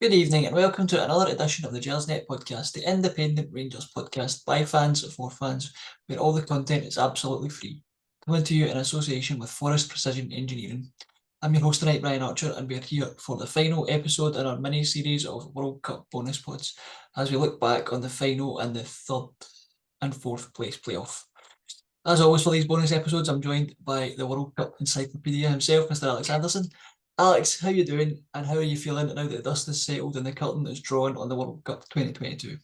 Good evening and welcome to another edition of the Gersnet Podcast, the independent Rangers podcast by fans for fans, where all the content is absolutely free. Coming to you in association with Forest Precision Engineering. I'm your host tonight, Brian Archer, and we're here for the final episode in our mini-series of World Cup bonus pods as we look back on the final and the third and fourth place playoff. As always for these bonus episodes, I'm joined by the World Cup encyclopedia himself, Mr. Alex Anderson. Alex, how are you doing and how are you feeling now that the dust has settled and the curtain is drawn on the World Cup 2022?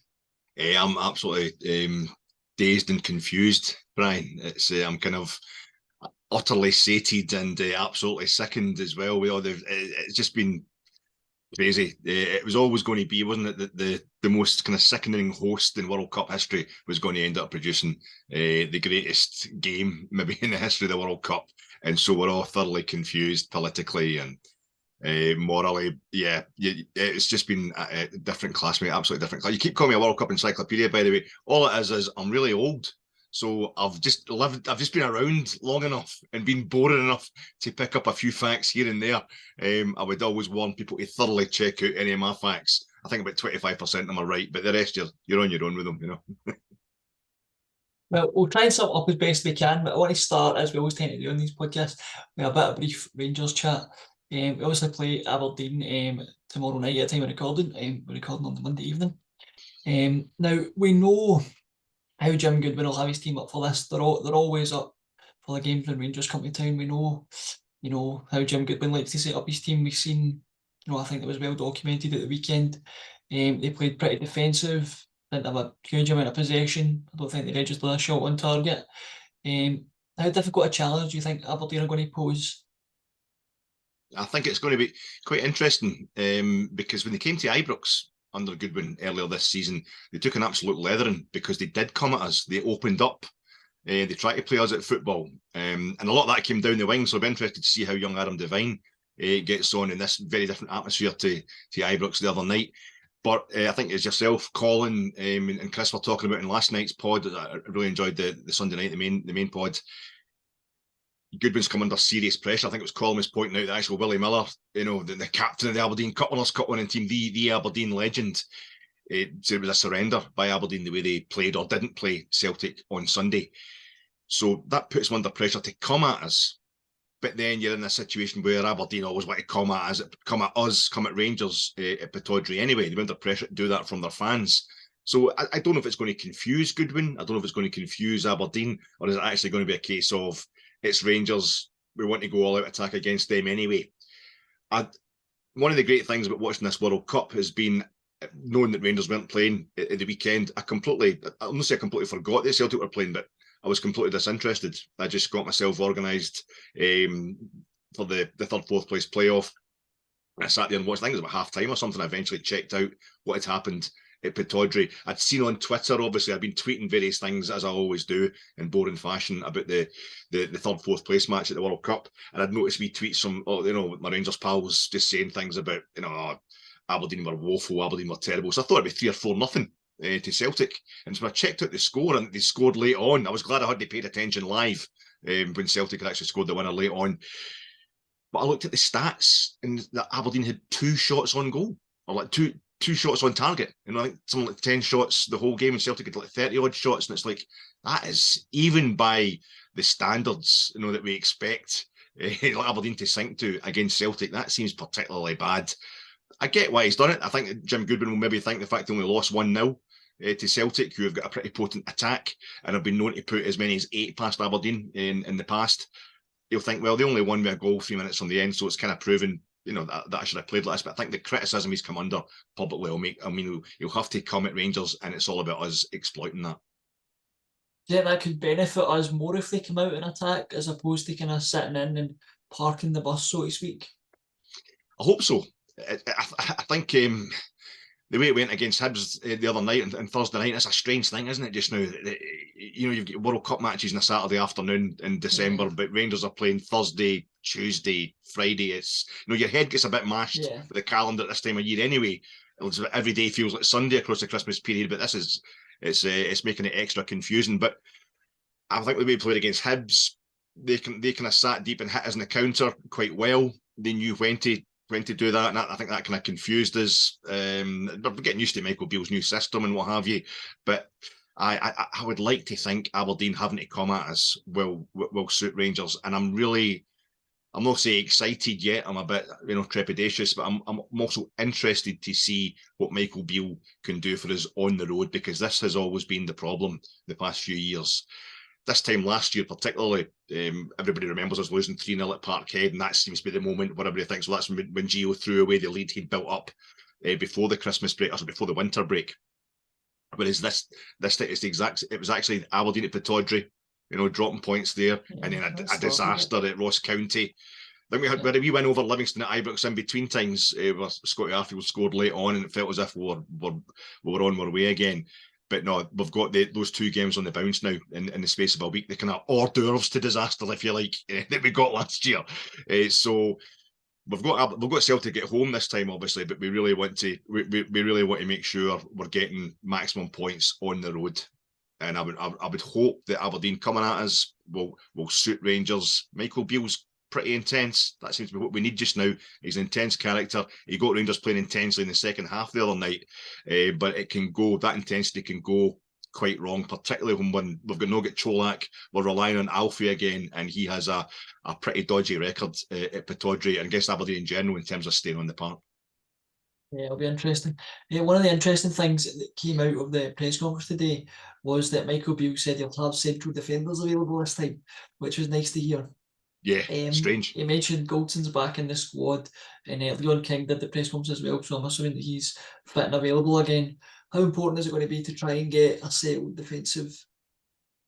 I'm absolutely dazed and confused, Brian. I'm kind of utterly sated and absolutely sickened as well. It's just been crazy. It was always going to be, wasn't it, that the most kind of sickening host in World Cup history was going to end up producing the greatest game maybe in the history of the World Cup. And so we're all thoroughly confused politically and morally. It's just been a different class, mate, absolutely different class. You keep calling me a World Cup encyclopedia, by the way. All it is I'm really old. So I've just been around long enough and been boring enough to pick up a few facts here and there. I would always warn people to thoroughly check out any of my facts. I think about 25% of them are right, but the rest you're on your own with them, you know. Well, we'll try and sum up as best we can, but I want to start, as we always tend to do on these podcasts, with a bit of brief Rangers chat. We obviously play Aberdeen tomorrow night at the time of recording. We're recording on the Monday evening. Now, we know how Jim Goodwin will have his team up for this. They're always up for the games when Rangers come to town. We know, how Jim Goodwin likes to set up his team. We've seen, I think it was well documented at the weekend. They played pretty defensive, didn't have a huge amount of possession. I don't think they registered a shot on target. How difficult a challenge do you think Aberdeen are going to pose? I think it's going to be quite interesting because when they came to Ibrox under Goodwin earlier this season, they took an absolute leathering because they did come at us. They opened up. They tried to play us at football. And a lot of that came down the wing. So I'm interested to see how young Adam Devine gets on in this very different atmosphere to Ibrox the other night. But I think as yourself, Colin, and Chris were talking about in last night's pod, I really enjoyed the Sunday night, the main pod. Goodwin's come under serious pressure. I think it was Colin was pointing out that actual Willie Miller, the captain of the Aberdeen Cup Winners' Cup winning team, the Aberdeen legend. It was a surrender by Aberdeen the way they played or didn't play Celtic on Sunday. So that puts them under pressure to come at us. But then you're in a situation where Aberdeen always want to come at us, come at Rangers at Pittodrie anyway. They're under pressure to do that from their fans. So I don't know if it's going to confuse Goodwin. I don't know if it's going to confuse Aberdeen, or is it actually going to be a case of it's Rangers, we want to go all out attack against them anyway. One of the great things about watching this World Cup has been knowing that Rangers weren't playing at the weekend. I won't say I completely forgot that Celtic were playing, but I was completely disinterested. I just got myself organised for the third, fourth place playoff. I sat there and watched, I think it was about half time or something. I eventually checked out what had happened at Pittodrie. I'd seen on Twitter, obviously, I've been tweeting various things, as I always do, in boring fashion, about the third, fourth place match at the World Cup. And I'd noticed me tweets from, my Rangers pals just saying things about, Aberdeen were woeful, Aberdeen were terrible. So I thought it'd be 3-4-0 to Celtic. And so I checked out the score and they scored late on. I was glad I hadn't paid attention live when Celtic had actually scored the winner late on. But I looked at the stats and that Aberdeen had 2 shots on goal, or like two shots on target. I think something like 10 shots the whole game, and Celtic had like 30 odd shots. And it's like, that is, even by the standards, that we expect Aberdeen to sink to against Celtic, that seems particularly bad. I get why he's done it. I think Jim Goodwin will maybe think the fact they only lost 1-0 to Celtic, who have got a pretty potent attack and have been known to put as many as 8 past Aberdeen in the past. He'll think, well, they only won with a goal 3 minutes from the end, so it's kind of proven, that I should have played less. But I think the criticism he's come under publicly he'll have to come at Rangers, and it's all about us exploiting that. Do you think that could benefit us more if they come out and attack as opposed to kind of sitting in and parking the bus, so to speak? I hope so. I think the way it went against Hibs the other night and Thursday night, it's a strange thing, isn't it, just now? You've got World Cup matches on a Saturday afternoon in December, but Rangers are playing Thursday, Tuesday, Friday. It's, your head gets a bit mashed with the calendar at this time of year anyway. Every day feels like Sunday across the Christmas period, but it's making it extra confusing. But I think the way we played against Hibs, they kind of sat deep and hit us in the counter quite well. They knew when to when to do that, and I think that kind of confused us. We're getting used to Michael Beale's new system and what have you, but I would like to think Aberdeen having to come at us will suit Rangers, and I'm not saying excited yet. I'm a bit, trepidatious, but I'm also interested to see what Michael Beale can do for us on the road, because this has always been the problem the past few years. This time last year, particularly, everybody remembers us losing 3-0 at Parkhead, and that seems to be the moment where everybody thinks, well, that's when Gio threw away the lead he'd built up before the Christmas break, or before the winter break. Whereas this it's the exact. It was actually Aberdeen at Pittodrie, dropping points there, and then a disaster at Ross County. Then we had a wee win over Livingston at Ibrox in between times, where Scotty Arfield scored late on, and it felt as if we were on our way again. But no, we've got those 2 games on the bounce now in the space of a week. The kind of hors d'oeuvres to disaster, if you like, that we got last year. So we've got Celtic at home this time, obviously, but we really want to make sure we're getting maximum points on the road. And I would hope that Aberdeen coming at us will suit Rangers. Michael Beale's pretty intense. That seems to be what we need just now. He's an intense character. He got Rangers playing intensely in the second half the other night, but that intensity can go quite wrong, particularly when we've got Cholak. We're relying on Alfie again, and he has a pretty dodgy record at Pittodrie and against Aberdeen in general in terms of staying on the park. Yeah, it'll be interesting. One of the interesting things that came out of the press conference today was that Michael Beale said he'll have central defenders available this time, which was nice to hear. Yeah, strange. He mentioned Goldson's back in the squad, and Leon King did the press conference as well, so I'm assuming that he's fit and available again. How important is it going to be to try and get a settled defensive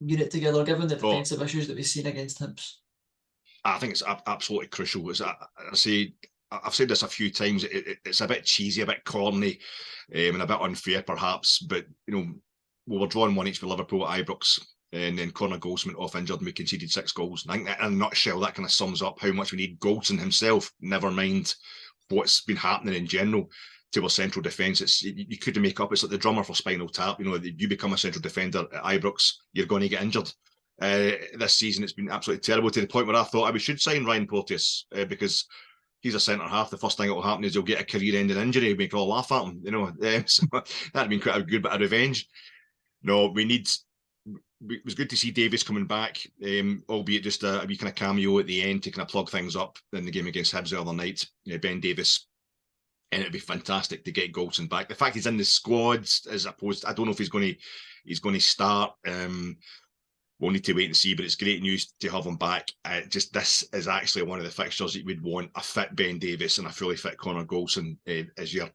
unit together, given the defensive issues that we've seen against Hibs? I think it's absolutely crucial. I've said this a few times. It's a bit cheesy, a bit corny, and a bit unfair perhaps, but we were drawing 1-1 with Liverpool at Ibrox, and then Connor Goldson went off injured and we conceded 6 goals. And I think in a nutshell, that kind of sums up how much we need Goldson himself, never mind what's been happening in general to our central defence. You couldn't make up. It's like the drummer for Spinal Tap. You become a central defender at Ibrox, you're going to get injured. This season, it's been absolutely terrible, to the point where I thought we should sign Ryan Porteous, because he's a centre half. The first thing that will happen is he'll get a career-ending injury, make all laugh at him. So that'd been quite a good bit of revenge. No, it was good to see Davis coming back, albeit just a wee kind of cameo at the end to kind of plug things up in the game against Hibs the other night. Ben Davis, and it'd be fantastic to get Goldson back. The fact he's in the squad, as opposed, I don't know if he's going to start. We'll need to wait and see, but it's great news to have him back. This is actually one of the fixtures that you would want: a fit Ben Davis and a fully fit Connor Goldson as your.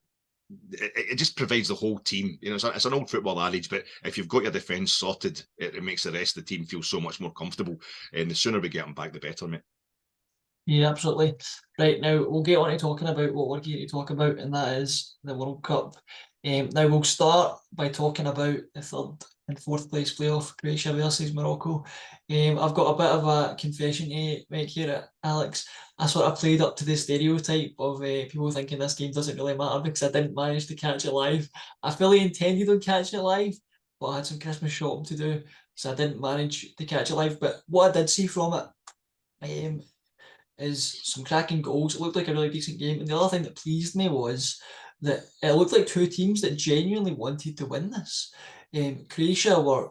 It just provides the whole team. It's an old football adage, but if you've got your defence sorted, it makes the rest of the team feel so much more comfortable. And the sooner we get them back, the better, mate. Yeah, absolutely. Right, now we'll get on to talking about what we're going to talk about, and that is the World Cup. Now we'll start by talking about the 3rd and 4th place playoff, Croatia versus Morocco. I've got a bit of a confession to make here, Alex. I sort of played up to the stereotype of people thinking this game doesn't really matter because I didn't manage to catch it live. I fully intended on catching it live, but I had some Christmas shopping to do, so I didn't manage to catch it live. But what I did see from it is some cracking goals. It looked like a really decent game. And the other thing that pleased me was that it looked like 2 teams that genuinely wanted to win this. Croatia were,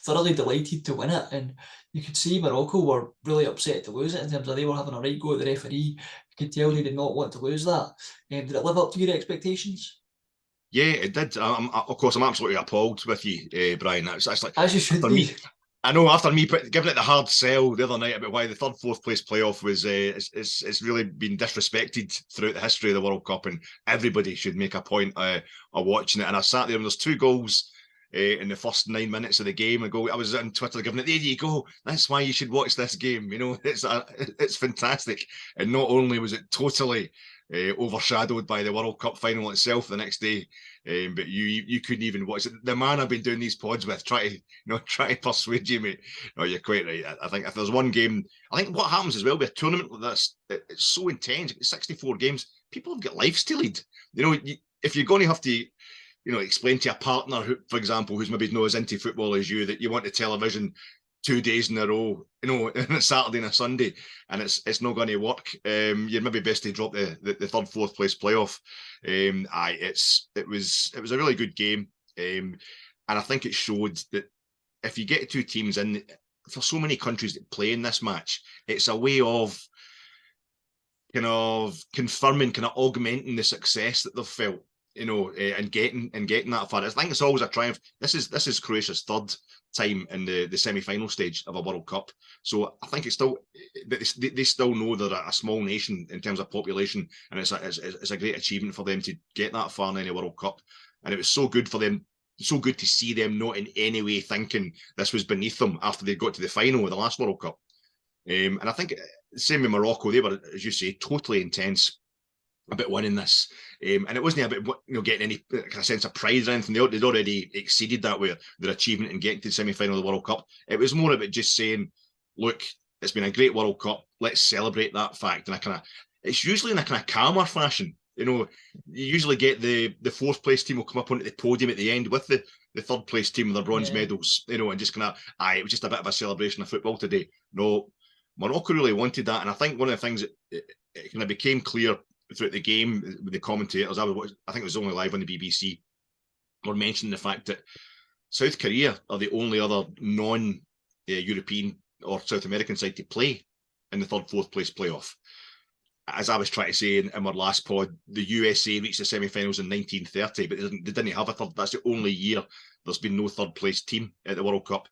thoroughly delighted to win it, and you could see Morocco were really upset to lose it, in terms of they were having a right go at the referee. You could tell they did not want to lose that. Did it live up to your expectations? Yeah, it did. Of course, I'm absolutely appalled with you, Brian. That's like, as you should be. I know, after me giving it the hard sell the other night about why the 3rd, 4th place playoff was it's really been disrespected throughout the history of the World Cup, and everybody should make a point of watching it. And I sat there and there's 2 goals in the first 9 minutes of the game. I was on Twitter giving it, there you go, that's why you should watch this game. It's fantastic. And not only was it totally overshadowed by the World Cup final itself the next day, but you couldn't even watch it. The man I've been doing these pods with, try to persuade you, mate. No, you're quite right. I think if there's one game, I think what happens as well with a tournament like this, it's so intense. 64 games, people have got lives to lead. If you're going to have to explain to a partner, who, for example, who's maybe not as into football as you, that you want the television 2 days in a row, on a Saturday and a Sunday, and it's not going to work. You're maybe best to drop the third, fourth place playoff. It was a really good game, and I think it showed that if you get two teams in, for so many countries that play in this match, it's a way of kind of confirming, kind of augmenting the success that they've felt, and getting that far. I think it's always a triumph. This is Croatia's third time in the semi-final stage of a World Cup, so I think it's still, they still know they're a small nation in terms of population, and it's a great achievement for them to get that far in any World Cup. And it was so good for them, so good to see them not in any way thinking this was beneath them after they got to the final of the last World Cup. And I think same with Morocco, they were, as you say, totally intense about winning this, and it wasn't about getting any kind of sense of pride or anything. They'd already exceeded that with their achievement in getting to the semi-final of the World Cup. It was more about just saying, look, it's been a great World Cup, let's celebrate that fact. And it's usually in a kind of calmer fashion. You usually get the fourth place team will come up onto the podium at the end with the third place team with their bronze medals, and just kind of, it was just a bit of a celebration of football today. No, Morocco really wanted that, and I think one of the things that it kind of became clear throughout the game with the commentators, I think it was only live on the BBC, were mentioning the fact that South Korea are the only other non-European or South American side to play in the third, fourth place playoff. As I was trying to say in our last pod, the USA reached the semi-finals in 1930, but they didn't have a third. That's the only year there's been no third place team at the World Cup.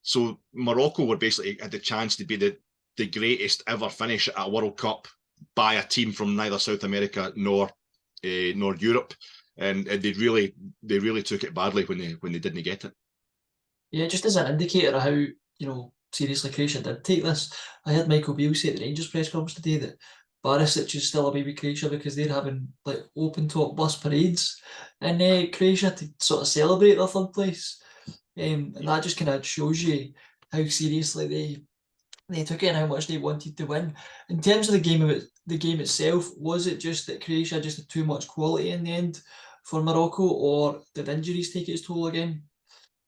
So Morocco were basically had the chance to be the greatest ever finish at a World Cup by a team from neither South America nor Europe, and they really took it badly when they didn't get it. Yeah, just as an indicator of how seriously Croatia did take this, I heard Michael Beale say at the Rangers press conference today that Barisic is still a baby Croatia because they're having like open top bus parades in Croatia to sort of celebrate their third place, and that just kind of shows you how seriously they took it and how much they wanted to win. In terms of the game itself, was it just that Croatia just had too much quality in the end for Morocco, or did injuries take its toll again?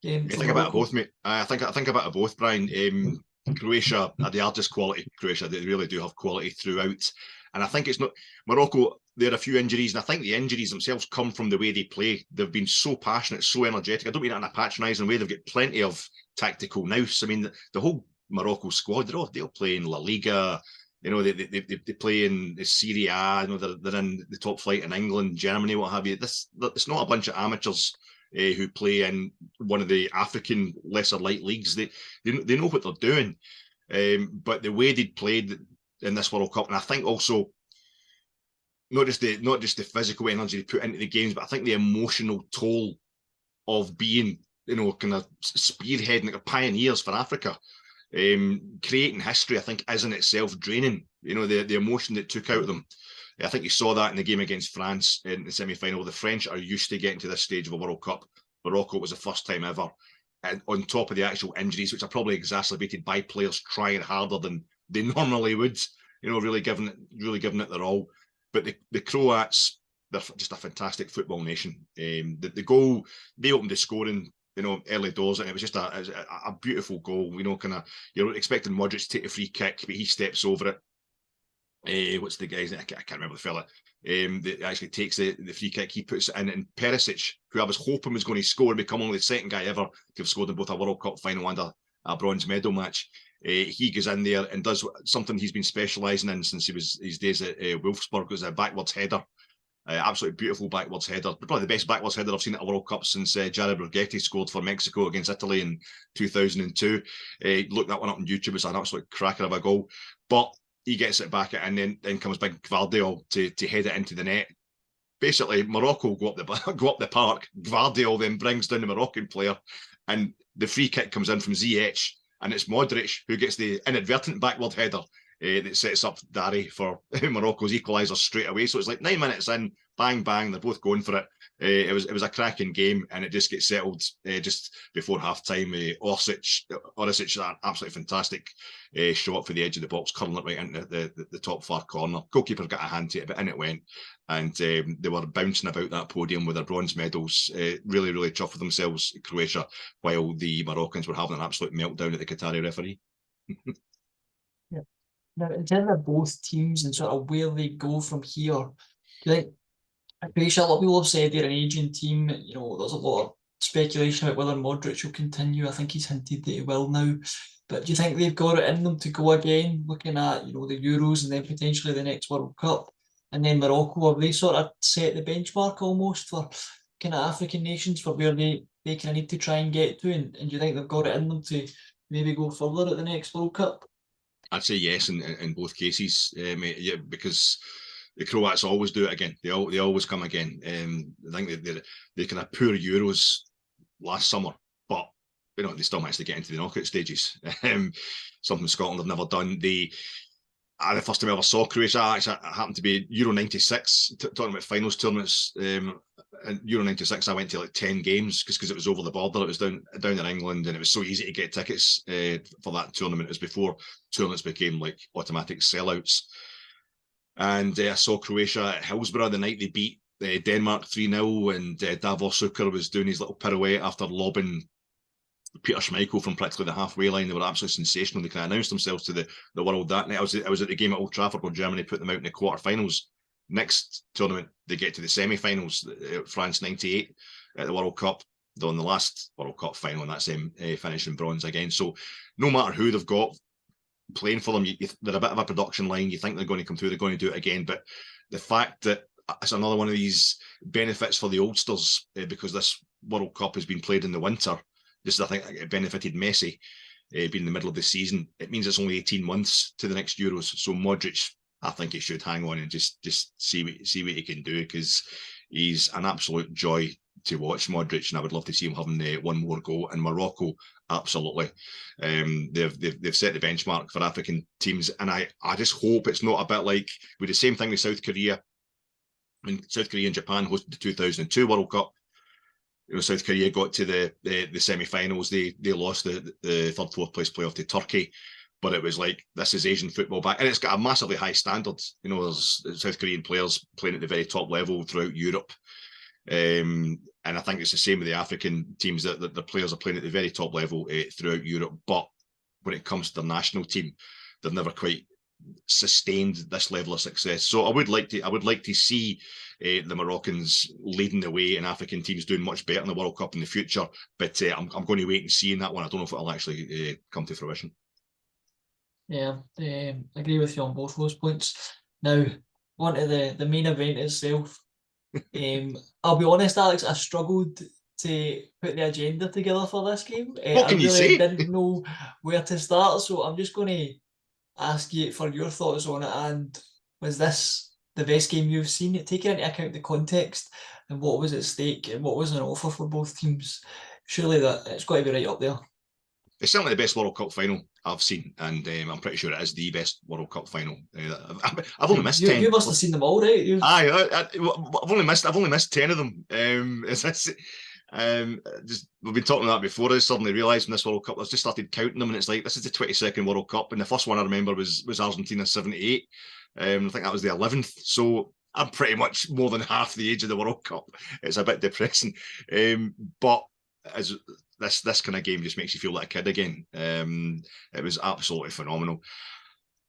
I think about it both, mate. I think about it both, Brian. Croatia are the hardest quality. Croatia, they really do have quality throughout, and I think it's not Morocco. There are a few injuries, and I think the injuries themselves come from the way they play. They've been so passionate, so energetic. I don't mean that in a patronising way. They've got plenty of tactical nous. I mean, the whole Morocco squad, they'll play in La Liga, they play in the Serie A, they're in the top flight in England, Germany, what have you. It's not a bunch of amateurs who play in one of the African lesser light leagues. They know what they're doing, but the way they'd played in this World Cup, and I think also not just the physical energy they put into the games, but I think the emotional toll of being kind of spearheading, like pioneers for Africa. Creating history, I think, is in itself draining. The emotion that took out of them. I think you saw that in the game against France in the semi-final. The French are used to getting to this stage of a World Cup. Morocco was the first time ever. And on top of the actual injuries, which are probably exacerbated by players trying harder than they normally would, really giving it their all. But the Croats, they're just a fantastic football nation. The goal, they opened the scoring early doors, and it was just a beautiful goal. You're expecting Modric to take a free kick, but he steps over it. What's the guy's name? I can't remember the fella that actually takes the free kick. He puts it in, and Perisic, who I was hoping was going to score and become only the second guy ever to have scored in both a World Cup final and a bronze medal match. He goes in there and does something he's been specialising in since his days at Wolfsburg. Was a backwards header. Absolutely beautiful backwards header. Probably the best backwards header I've seen at a World Cup since Jared Borghetti scored for Mexico against Italy in 2002. Look that one up on YouTube. It's an absolute cracker of a goal. But he gets it back, and then comes big Gvardiol to head it into the net. Basically, Morocco go up the park. Gvardiol then brings down the Moroccan player, and the free kick comes in from Ziyech, and it's Modric who gets the inadvertent backward header that sets up Dari for Morocco's equaliser straight away. So it's like 9 minutes in, bang, bang, they're both going for it. It was a cracking game, and it just gets settled just before half time. Orsic, that absolutely fantastic shot for the edge of the box, curling it right into the top far corner. Goalkeeper got a hand to it, but in it went. And they were bouncing about that podium with their bronze medals, really, really chuffed with themselves, Croatia, while the Moroccans were having an absolute meltdown at the Qatari referee. Yeah. Now, in terms of both teams and sort of where they go from here, do you think Croatia, a lot of people have said they're an aging team. You know, there's a lot of speculation about whether Modric will continue. I think he's hinted that he will now. But do you think they've got it in them to go again, looking at, you know, the Euros and then potentially the next World Cup? And then Morocco, have they sort of set the benchmark almost for kind of African nations for where they kind of need to try and get to? And do you think they've got it in them to maybe go further at the next World Cup? I'd say yes in both cases, mate. Yeah, because the Croats always do it again. They always come again. I think they kind of poor Euros last summer, but you know they still managed to get into the knockout stages. Something Scotland have never done. The first time I ever saw Croatia actually happened to be Euro '96. Talking about finals tournaments, in Euro '96 I went to like 10 games because it was over the border. It was down in England, and it was so easy to get tickets for that tournament. It was before tournaments became like automatic sellouts. And I saw Croatia at Hillsborough the night they beat Denmark 3-0, and Davor Suker was doing his little pirouette after lobbing Peter Schmeichel from practically the halfway line. They were absolutely sensational. They kind of announced themselves to the world that night. I was at the game at Old Trafford where Germany put them out in the quarterfinals. Next tournament, they get to the semi-finals. France '98 at the World Cup. They're in the last World Cup final, and that's them finishing bronze again. So no matter who they've got playing for them, they're a bit of a production line. You think they're going to come through, they're going to do it again. But the fact that it's another one of these benefits for the oldsters because this World Cup has been played in the winter. This, I think, it benefited Messi being in the middle of the season. It means it's only 18 months to the next Euros. So Modric, I think he should hang on and just see what he can do, because he's an absolute joy to watch, Modric, and I would love to see him having one more go. And Morocco, absolutely, they've set the benchmark for African teams, and I just hope it's not a bit like with the same thing with South Korea. When South Korea and Japan hosted the 2002 World Cup, you know, South Korea got to the semi-finals. They lost the third, fourth place playoff to Turkey, but it was like, this is Asian football back, and it's got a massively high standard. You know, there's South Korean players playing at the very top level throughout Europe, and I think it's the same with the African teams, that the players are playing at the very top level throughout Europe. But when it comes to their national team, they've never quite sustained this level of success. So I would like to see the Moroccans leading the way and African teams doing much better in the World Cup in the future. But I'm going to wait and see in that one. I don't know if it'll actually come to fruition. Yeah, I agree with you on both those points. Now, on to the main event itself. I'll be honest, Alex, I struggled to put the agenda together for this game. What can you say? Didn't know where to start, so I'm just going to ask you for your thoughts on it. And was this the best game you've seen? Taking into account the context and what was at stake and what was on offer for both teams, surely that it's got to be right up there. It's certainly the best World Cup final I've seen, and I'm pretty sure it is the best World Cup final. I've only missed 10. You must have seen them all, right? I've only missed 10 of them. We've been talking about that before. I suddenly realised in this World Cup, I just started counting them, and it's like, this is the 22nd World Cup, and the first one I remember was Argentina '78. I think that was the 11th. So I'm pretty much more than half the age of the World Cup. It's a bit depressing, but as this kind of game just makes you feel like a kid again. It was absolutely phenomenal.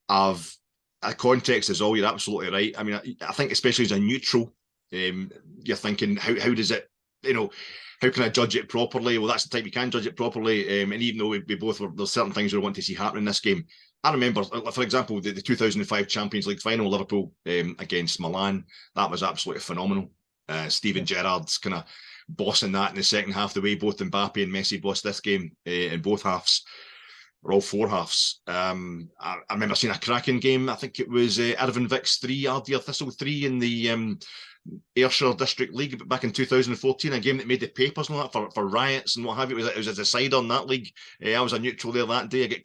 A context is all, you're absolutely right. I mean, I think especially as a neutral, you're thinking, how does it, you know, how can I judge it properly? Well, that's the time you can judge it properly. And even though we both were, there's certain things we want to see happen in this game. I remember, for example, the 2005 Champions League final, Liverpool against Milan. That was absolutely phenomenal. Steven Gerrard's kind of bossing that in the second half, the way both Mbappe and Messi bossed this game in both halves, or all four halves. I remember seeing a cracking game. I think it was Irvin Vic's 3, Ardea Thistle 3 in the Ayrshire District League back in 2014, a game that made the papers and all that for riots and what have you. It was a decider on that league. I was a neutral there that day. I get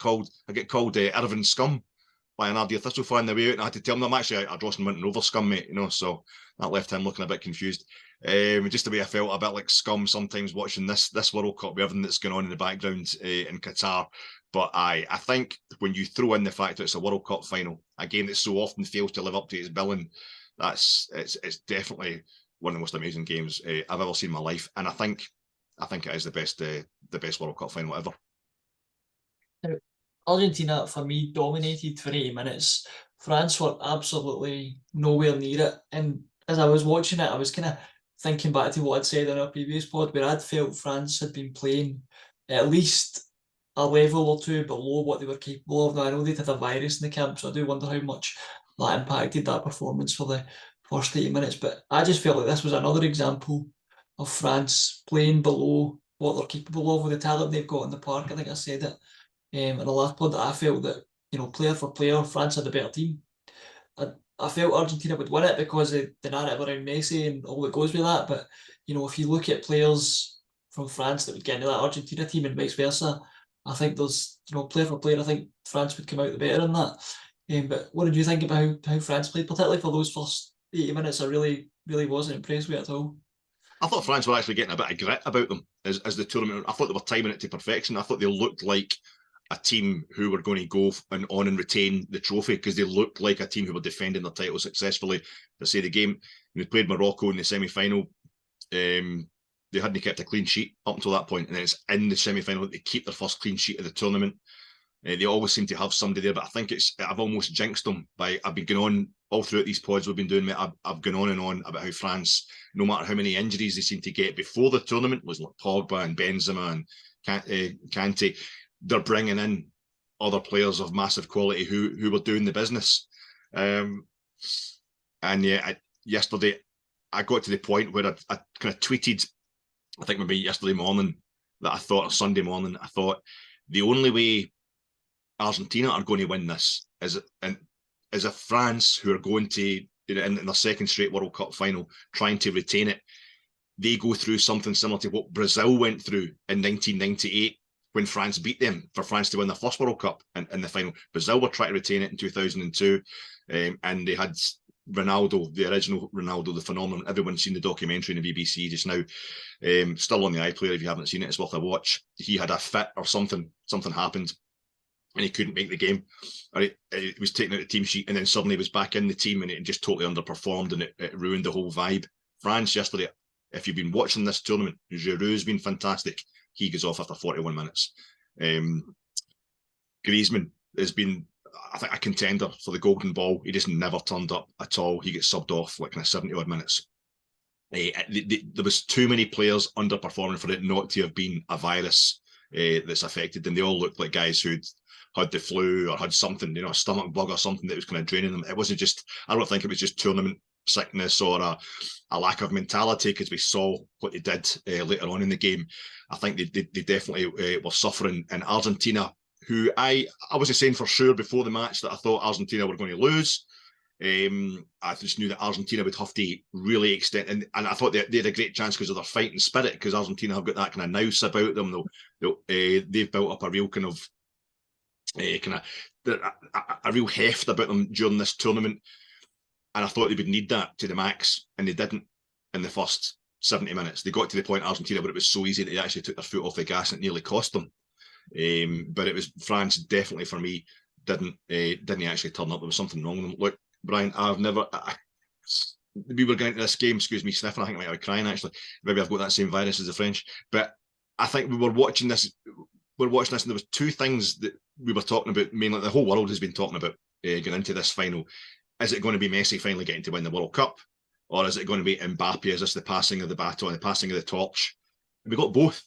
called Irvin Scum by an Ardea Thistle fan the way out, and I had to tell him I'm actually a Drossen Winton Rovers scum, mate, so that left him looking a bit confused. Just the way I felt a bit like scum sometimes watching this World Cup with everything that's going on in the background in Qatar. But I think when you throw in the fact that it's a World Cup final, a game that so often fails to live up to its billing, it's definitely one of the most amazing games I've ever seen in my life, and I think it is the best World Cup final ever. Argentina, for me, dominated for 80 minutes. France were absolutely nowhere near it. And as I was watching it, I was kind of thinking back to what I'd said on our previous pod, where I'd felt France had been playing at least a level or two below what they were capable of. Now, I know they'd had a virus in the camp, so I do wonder how much that impacted that performance for the first 80 minutes. But I just felt like this was another example of France playing below what they're capable of with the talent they've got in the park. I think I said it in the last pod that I felt that, player for player, France had a better team. I felt Argentina would win it because of the narrative around Messi and all that goes with that. But, if you look at players from France that would get into that Argentina team and vice versa, I think there's, player for player, I think France would come out the better in that. But what did you think about how France played, particularly for those first 80 minutes? I really, really wasn't impressed with it at all. I thought France were actually getting a bit of grit about them as the tournament. I thought they were timing it to perfection. I thought they looked like a team who were going to go on and retain the trophy because they looked like a team who were defending their title successfully. To say the game, they played Morocco in the semi-final. They hadn't kept a clean sheet up until that point, and then it's in the semi-final that they keep their first clean sheet of the tournament. They always seem to have somebody there, but I think I've almost jinxed them I've been going on all throughout these pods we've been doing. I've gone on and on about how France, no matter how many injuries they seem to get before the tournament, was like Pogba and Benzema and Kante, they're bringing in other players of massive quality who were doing the business. Yesterday I got to the point where I kind of tweeted, I think maybe yesterday morning, that I thought, or Sunday morning, I thought the only way Argentina are going to win this is if France, who are going to, in their second straight World Cup final, trying to retain it, they go through something similar to what Brazil went through in 1998 when France beat them, for France to win their first World Cup in the final. Brazil were trying to retain it in 2002, and they had Ronaldo, the original Ronaldo, the phenomenon. Everyone's seen the documentary in the BBC just now. Still on the iPlayer if you haven't seen it, it's worth a watch. He had a fit or something happened, and he couldn't make the game. Or he was taken out of the team sheet, and then suddenly he was back in the team, and it just totally underperformed, and it ruined the whole vibe. France yesterday, if you've been watching this tournament, Giroud's been fantastic. He goes off after 41 minutes. Griezmann has been, I think, a contender for the golden ball. He just never turned up at all. He gets subbed off like in 70-odd minutes. There was too many players underperforming for it not to have been a virus that's affected them. They all looked like guys who'd had the flu or had something, a stomach bug or something that was kind of draining them. It wasn't just, I don't think it was just tournament sickness or a lack of mentality, because we saw what they did later on in the game. I think they definitely were suffering. And Argentina, who I wasn't saying for sure before the match that I thought Argentina were going to lose. I just knew that Argentina would have to really extend, and I thought they had a great chance because of their fighting spirit, because Argentina have got that kind of nous about them. They've built up a real kind of a real heft about them during this tournament, and I thought they would need that to the max, and they didn't in the first 70 minutes. They got to the point, Argentina, where it was so easy that they actually took their foot off the gas and it nearly cost them. But it was France, definitely for me, didn't actually turn up. There was something wrong with them. Look, Brian, we were going to this game, excuse me, sniffing, I think I might have crying actually. Maybe I've got that same virus as the French. But I think we were watching this, and there was two things that we were talking about, mainly the whole world has been talking about going into this final. Is it going to be Messi finally getting to win the World Cup? Or is it going to be Mbappe? Is this the passing of the baton, the passing of the torch? And we got both.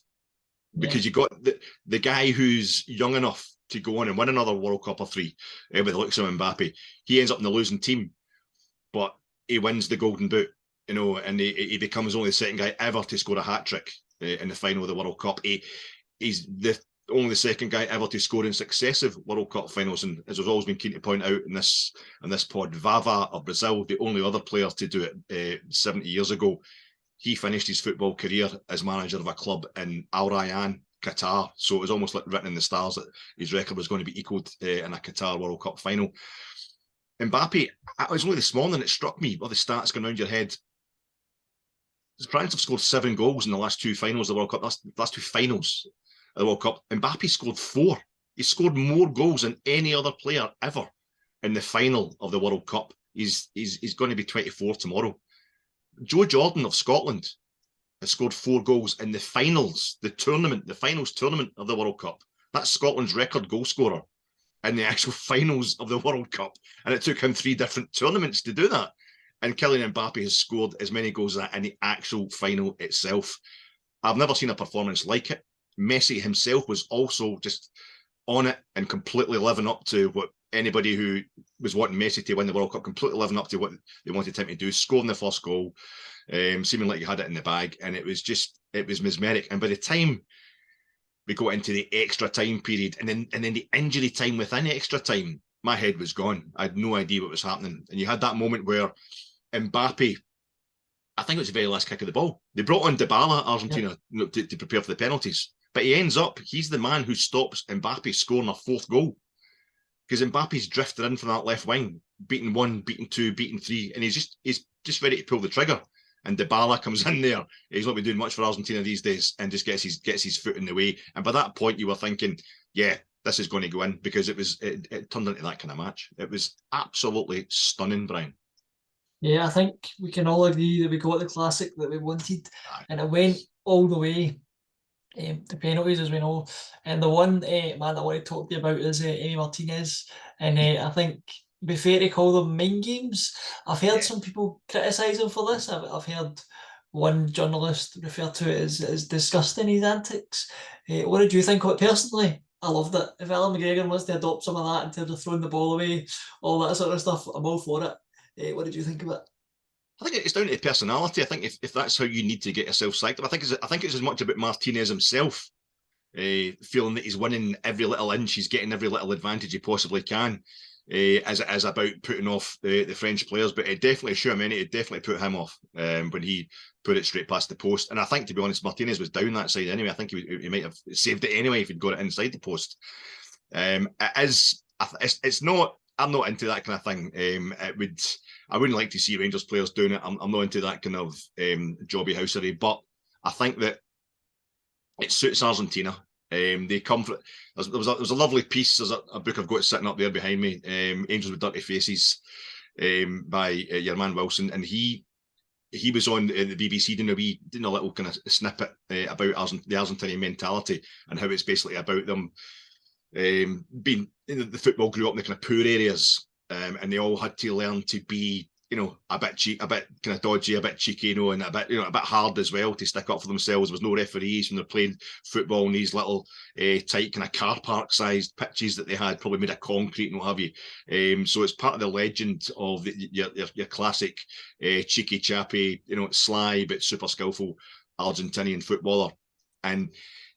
Because you got the guy who's young enough to go on and win another World Cup or three, with the looks of Mbappe. He ends up in the losing team, but he wins the Golden Boot, and he becomes only the second guy ever to score a hat-trick in the final of the World Cup. He's only the second guy ever to score in successive World Cup finals, and as I've always been keen to point out in this pod, Vava of Brazil, the only other player to do it 70 years ago. He finished his football career as manager of a club in Al Rayyan Qatar. So it was almost like written in the stars that his record was going to be equalled in a Qatar World Cup final. Mbappe, it was only this morning it struck me, all the stats going around your head. France have scored 7 goals in the last 2 finals of the World Cup. That's the last 2 finals of the World Cup. Mbappe scored 4. He scored more goals than any other player ever in the final of the World Cup. He's going to be 24 tomorrow. Joe Jordan of Scotland has scored 4 goals in the finals, the finals tournament of the World Cup. That's Scotland's record goal scorer in the actual finals of the World Cup. And it took him 3 different tournaments to do that. And Kylian Mbappe has scored as many goals as that in the actual final itself. I've never seen a performance like it. Messi himself was also just on it and completely living up to what anybody who was wanting Messi to win the World Cup, completely living up to what they wanted him to do, scoring the first goal, seeming like he had it in the bag. And it was mesmeric. And by the time we got into the extra time period and then the injury time within extra time, my head was gone. I had no idea what was happening. And you had that moment where Mbappe, I think it was the very last kick of the ball. They brought on Dybala, Argentina, to prepare for the penalties. But he's the man who stops Mbappe scoring a 4th goal. Because Mbappe's drifted in from that left wing, beaten 1, beaten 2, beaten 3, and he's just ready to pull the trigger. And Dybala comes in there. He's not been doing much for Argentina these days, and just gets his foot in the way. And by that point, you were thinking, yeah, this is going to go in, because it turned into that kind of match. It was absolutely stunning, Brian. Yeah, I think we can all agree that we got the classic that we wanted, and it went all the way to penalties, as we know. And the one man I want to talk to you about is Emi Martinez, and I think it'd be fair to call them mind games. I've heard some people criticise him for this. I've heard one journalist refer to it as disgusting, his antics. What did you think of it personally? I loved it. If Alan McGregor wants to adopt some of that in terms of throwing the ball away, all that sort of stuff, I'm all for it. What did you think of it? I think it's down to personality. I think if that's how you need to get yourself psyched up, I think it's as much about Martinez himself, feeling that he's winning every little inch, he's getting every little advantage he possibly can, as it is about putting off the French players. But it definitely, it definitely put him off when he put it straight past the post. And I think, to be honest, Martinez was down that side anyway. I think he might have saved it anyway if he'd got it inside the post. It's not. I'm not into that kind of thing. I wouldn't like to see Rangers players doing it. I'm not into that kind of jobby housery. But I think that it suits Argentina. They come for. There was a lovely piece. There's a book I've got sitting up there behind me. Angels with Dirty Faces, by your man Wilson, and he was on the BBC doing a little kind of snippet about the Argentinian mentality and how it's basically about them being, the football grew up in the kind of poor areas, and they all had to learn to be, a bit kind of dodgy, a bit cheeky, and a bit hard as well, to stick up for themselves. There was no referees when they're playing football in these little tight kind of car park sized pitches that they had, probably made of concrete and what have you. So it's part of the legend of your classic cheeky chappy, sly but super skillful Argentinian footballer. And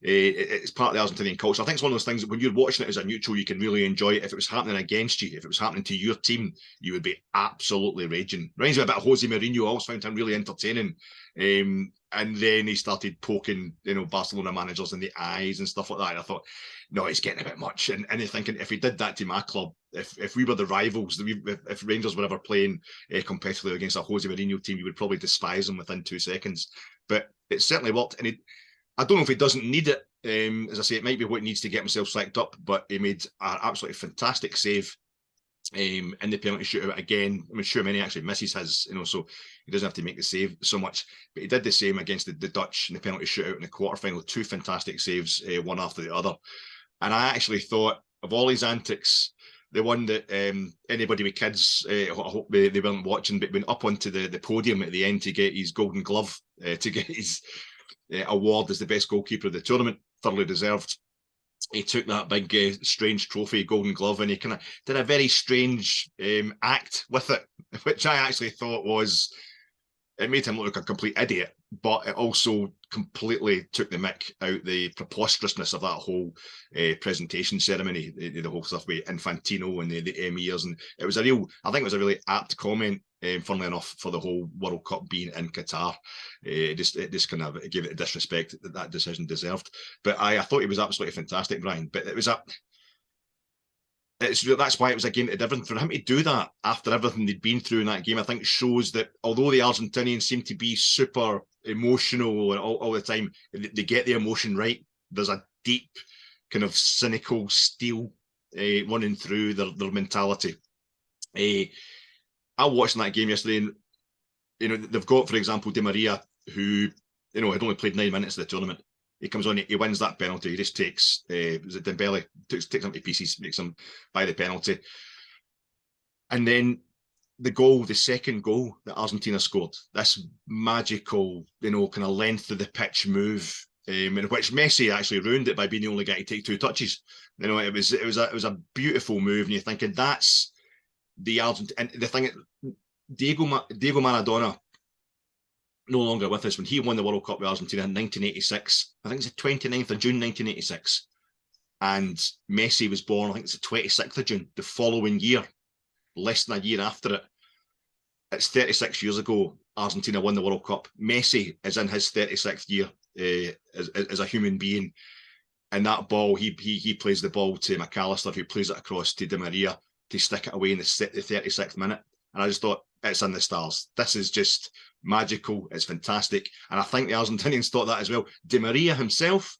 it's part of the Argentinian culture. I think it's one of those things that when you're watching it as a neutral, you can really enjoy it. If it was happening against you, if it was happening to your team, you would be absolutely raging. Reminds me a bit of Jose Mourinho. I always found him really entertaining. And then he started poking, Barcelona managers in the eyes and stuff like that. And I thought, no, he's getting a bit much. And you're thinking, if he did that to my club, if we were the rivals, if Rangers were ever playing competitively against a Jose Mourinho team, you would probably despise him within 2 seconds. But it certainly worked. And I don't know if he doesn't need it. As I say, it might be what he needs to get himself psyched up, but he made an absolutely fantastic save in the penalty shootout again. I'm sure many actually misses his, so he doesn't have to make the save so much. But he did the same against the Dutch in the penalty shootout in the quarterfinal. 2 fantastic saves, one after the other. And I actually thought, of all his antics, the one that anybody with kids, I hope they weren't watching, but went up onto the podium at the end to get his Golden Glove, to get his award as the best goalkeeper of the tournament, thoroughly deserved. He took that big strange trophy, Golden Glove, and he kind of did a very strange act with it, which I actually thought it made him look like a complete idiot, but it also completely took the mick out the preposterousness of that whole presentation ceremony, the whole stuff with Infantino and the emirs. And I think it was a really apt comment funnily enough, for the whole World Cup being in Qatar. It just kind of gave it the disrespect that decision deserved. But I thought he was absolutely fantastic, Brian. But it was that's why it was a game to different. For him to do that after everything they'd been through in that game, I think shows that although the Argentinians seem to be super emotional and all the time, they get the emotion right. There's a deep kind of cynical steel running through their mentality. I watched that game yesterday, and they've got, for example, Di Maria, who had only played 9 minutes of the tournament. He comes on, he wins that penalty. He just takes, was it Dembele? Takes him to pieces, makes him buy the penalty. And then the second goal that Argentina scored, this magical, kind of length of the pitch move, in which Messi actually ruined it by being the only guy to take 2 touches. It was a beautiful move, and you're thinking that's the Argentina. And the thing, Diego Maradona, no longer with us, when he won the World Cup with Argentina in 1986. I think it's the 29th of June 1986. And Messi was born, I think it's the 26th of June, the following year, less than a year after it. It's 36 years ago, Argentina won the World Cup. Messi is in his 36th year as a human being. And that ball, he plays the ball to McAllister, who plays it across to Di Maria to stick it away in the 36th minute. And I just thought, it's in the stars. This is just magical. It's fantastic. And I think the Argentinians thought that as well. Di Maria himself,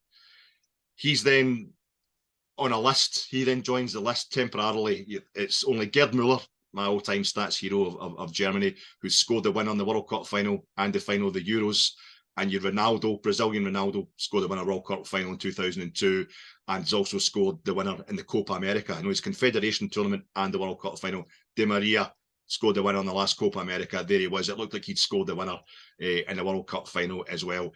he's then on a list. He then joins the list temporarily. It's only Gerd Müller, my all-time stats hero of Germany, who scored the win on the World Cup final and the final of the Euros. And your Ronaldo, Brazilian Ronaldo, scored the winner World Cup final in 2002, and has also scored the winner in the Copa America. His Confederation tournament and the World Cup final. Di Maria scored the winner on the last Copa America. There he was. It looked like he'd scored the winner in the World Cup final as well.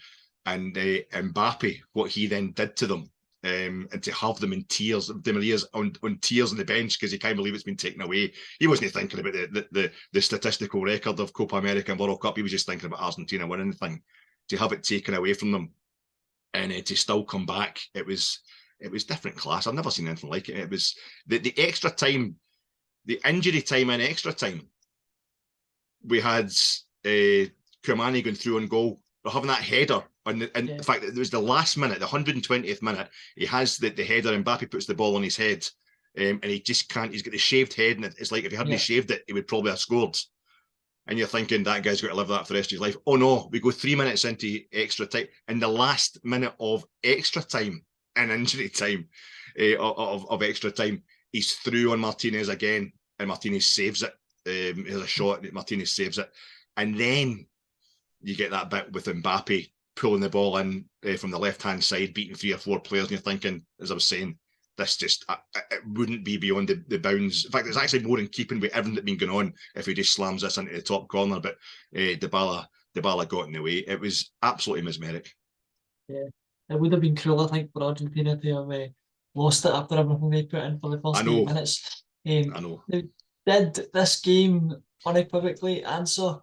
And Mbappe, what he then did to them, and to have them in tears, Di Maria's on tears on the bench because he can't believe it's been taken away. He wasn't thinking about the statistical record of Copa America and World Cup. He was just thinking about Argentina winning the thing. To have it taken away from them and to still come back, it was different class. I've never seen anything like it. It was the extra time, the injury time and extra time. We had Kumani going through on goal. We're having that header. In fact, it was the last minute, the 120th minute. He has the header, and Mbappe puts the ball on his head, and he just can't. He's got the shaved head, and it's like if he hadn't shaved it, he would probably have scored. And you're thinking that guy's got to live that for the rest of his life. Oh no, we go 3 minutes into extra time. In the last minute of extra time and injury time of extra time, he's through on Martinez again, and Martinez saves it. He has a shot, Martinez saves it. And then you get that bit with Mbappe pulling the ball in from the left-hand side, beating 3 or 4 players, and you're thinking, as I was saying, this just, it wouldn't be beyond the bounds. In fact, it's actually more in keeping with everything that's been going on if he just slams this into the top corner, but Dybala got in the way. It was absolutely mesmeric. Yeah, it would have been cruel, I think, for Argentina to have lost it after everything they put in for the first 8 minutes. I know. Did this game unequivocally answer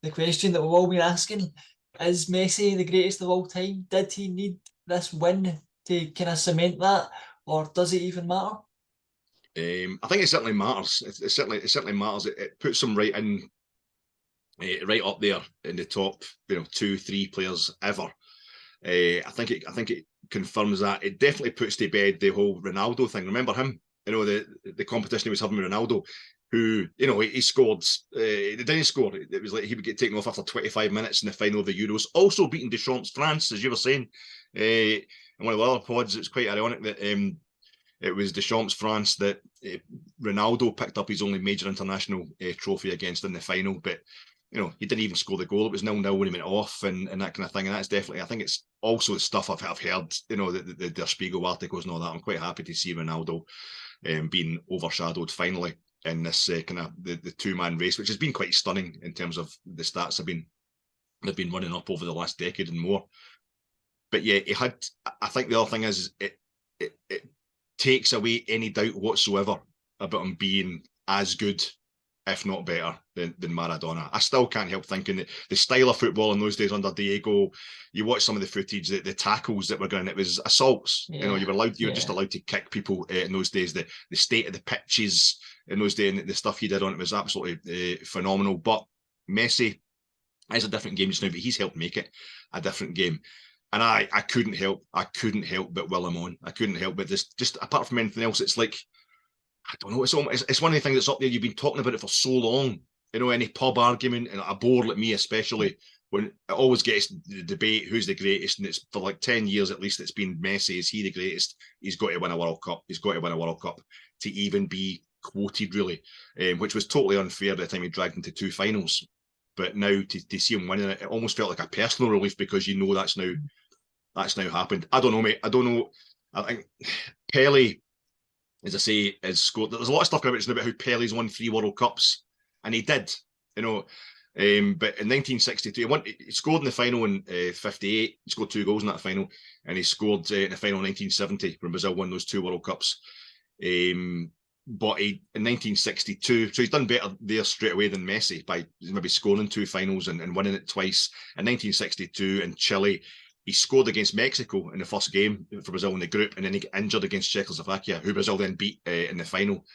the question that we've all been asking? Is Messi the greatest of all time? Did he need this win to kind of cement that? Or does it even matter? I think it certainly matters. It certainly matters. It puts him right in, right up there in the top, 2-3 players ever. I think it confirms that. It definitely puts to bed the whole Ronaldo thing. Remember him? The competition he was having with Ronaldo, who he scored. He didn't score. It was like he would get taken off after 25 minutes in the final of the Euros. Also beating Deschamps France, as you were saying. In one of the other pods, it's quite ironic that it was Deschamps France that Ronaldo picked up his only major international trophy against in the final, but he didn't even score the goal. It was 0-0 when he went off and that kind of thing. And that's definitely, I think it's also the stuff I've heard, the Der Spiegel articles and all that. I'm quite happy to see Ronaldo being overshadowed finally in this kind of the 2-man race, which has been quite stunning in terms of the stats they've been running up over the last decade and more. But yeah, I think the other thing is it takes away any doubt whatsoever about him being as good, if not better, than Maradona. I still can't help thinking that the style of football in those days under Diego, you watch some of the footage, the tackles that were going, it was assaults. You were just allowed to kick people in those days. The state of the pitches in those days and the stuff he did on it was absolutely phenomenal. But Messi is a different game just now, but he's helped make it a different game. And I couldn't help but will him on. I couldn't help but just apart from anything else, it's like, I don't know, it's one of the things that's up there. You've been talking about it for so long. You know, any pub argument, and a bore like me especially, when it always gets the debate, who's the greatest, and it's for like 10 years at least, it's been Messi. Is he the greatest? He's got to win a World Cup. He's got to win a World Cup to even be quoted, really, which was totally unfair by the time he dragged into 2 finals. But now to see him winning it almost felt like a personal relief, because you know that's now happened. I don't know, mate. I don't know. I think Pele, as I say, has scored. There's a lot of stuff about how Pele's won 3 World Cups, and he did, you know. But in 1962, he scored in the final in 58. He scored 2 goals in that final, and he scored in the final in 1970 when Brazil won those 2 World Cups. But in 1962, so he's done better there straight away than Messi by maybe scoring 2 finals and winning it twice. In 1962 in Chile, he scored against Mexico in the first game for Brazil in the group, and then he got injured against Czechoslovakia, who Brazil then beat in the final.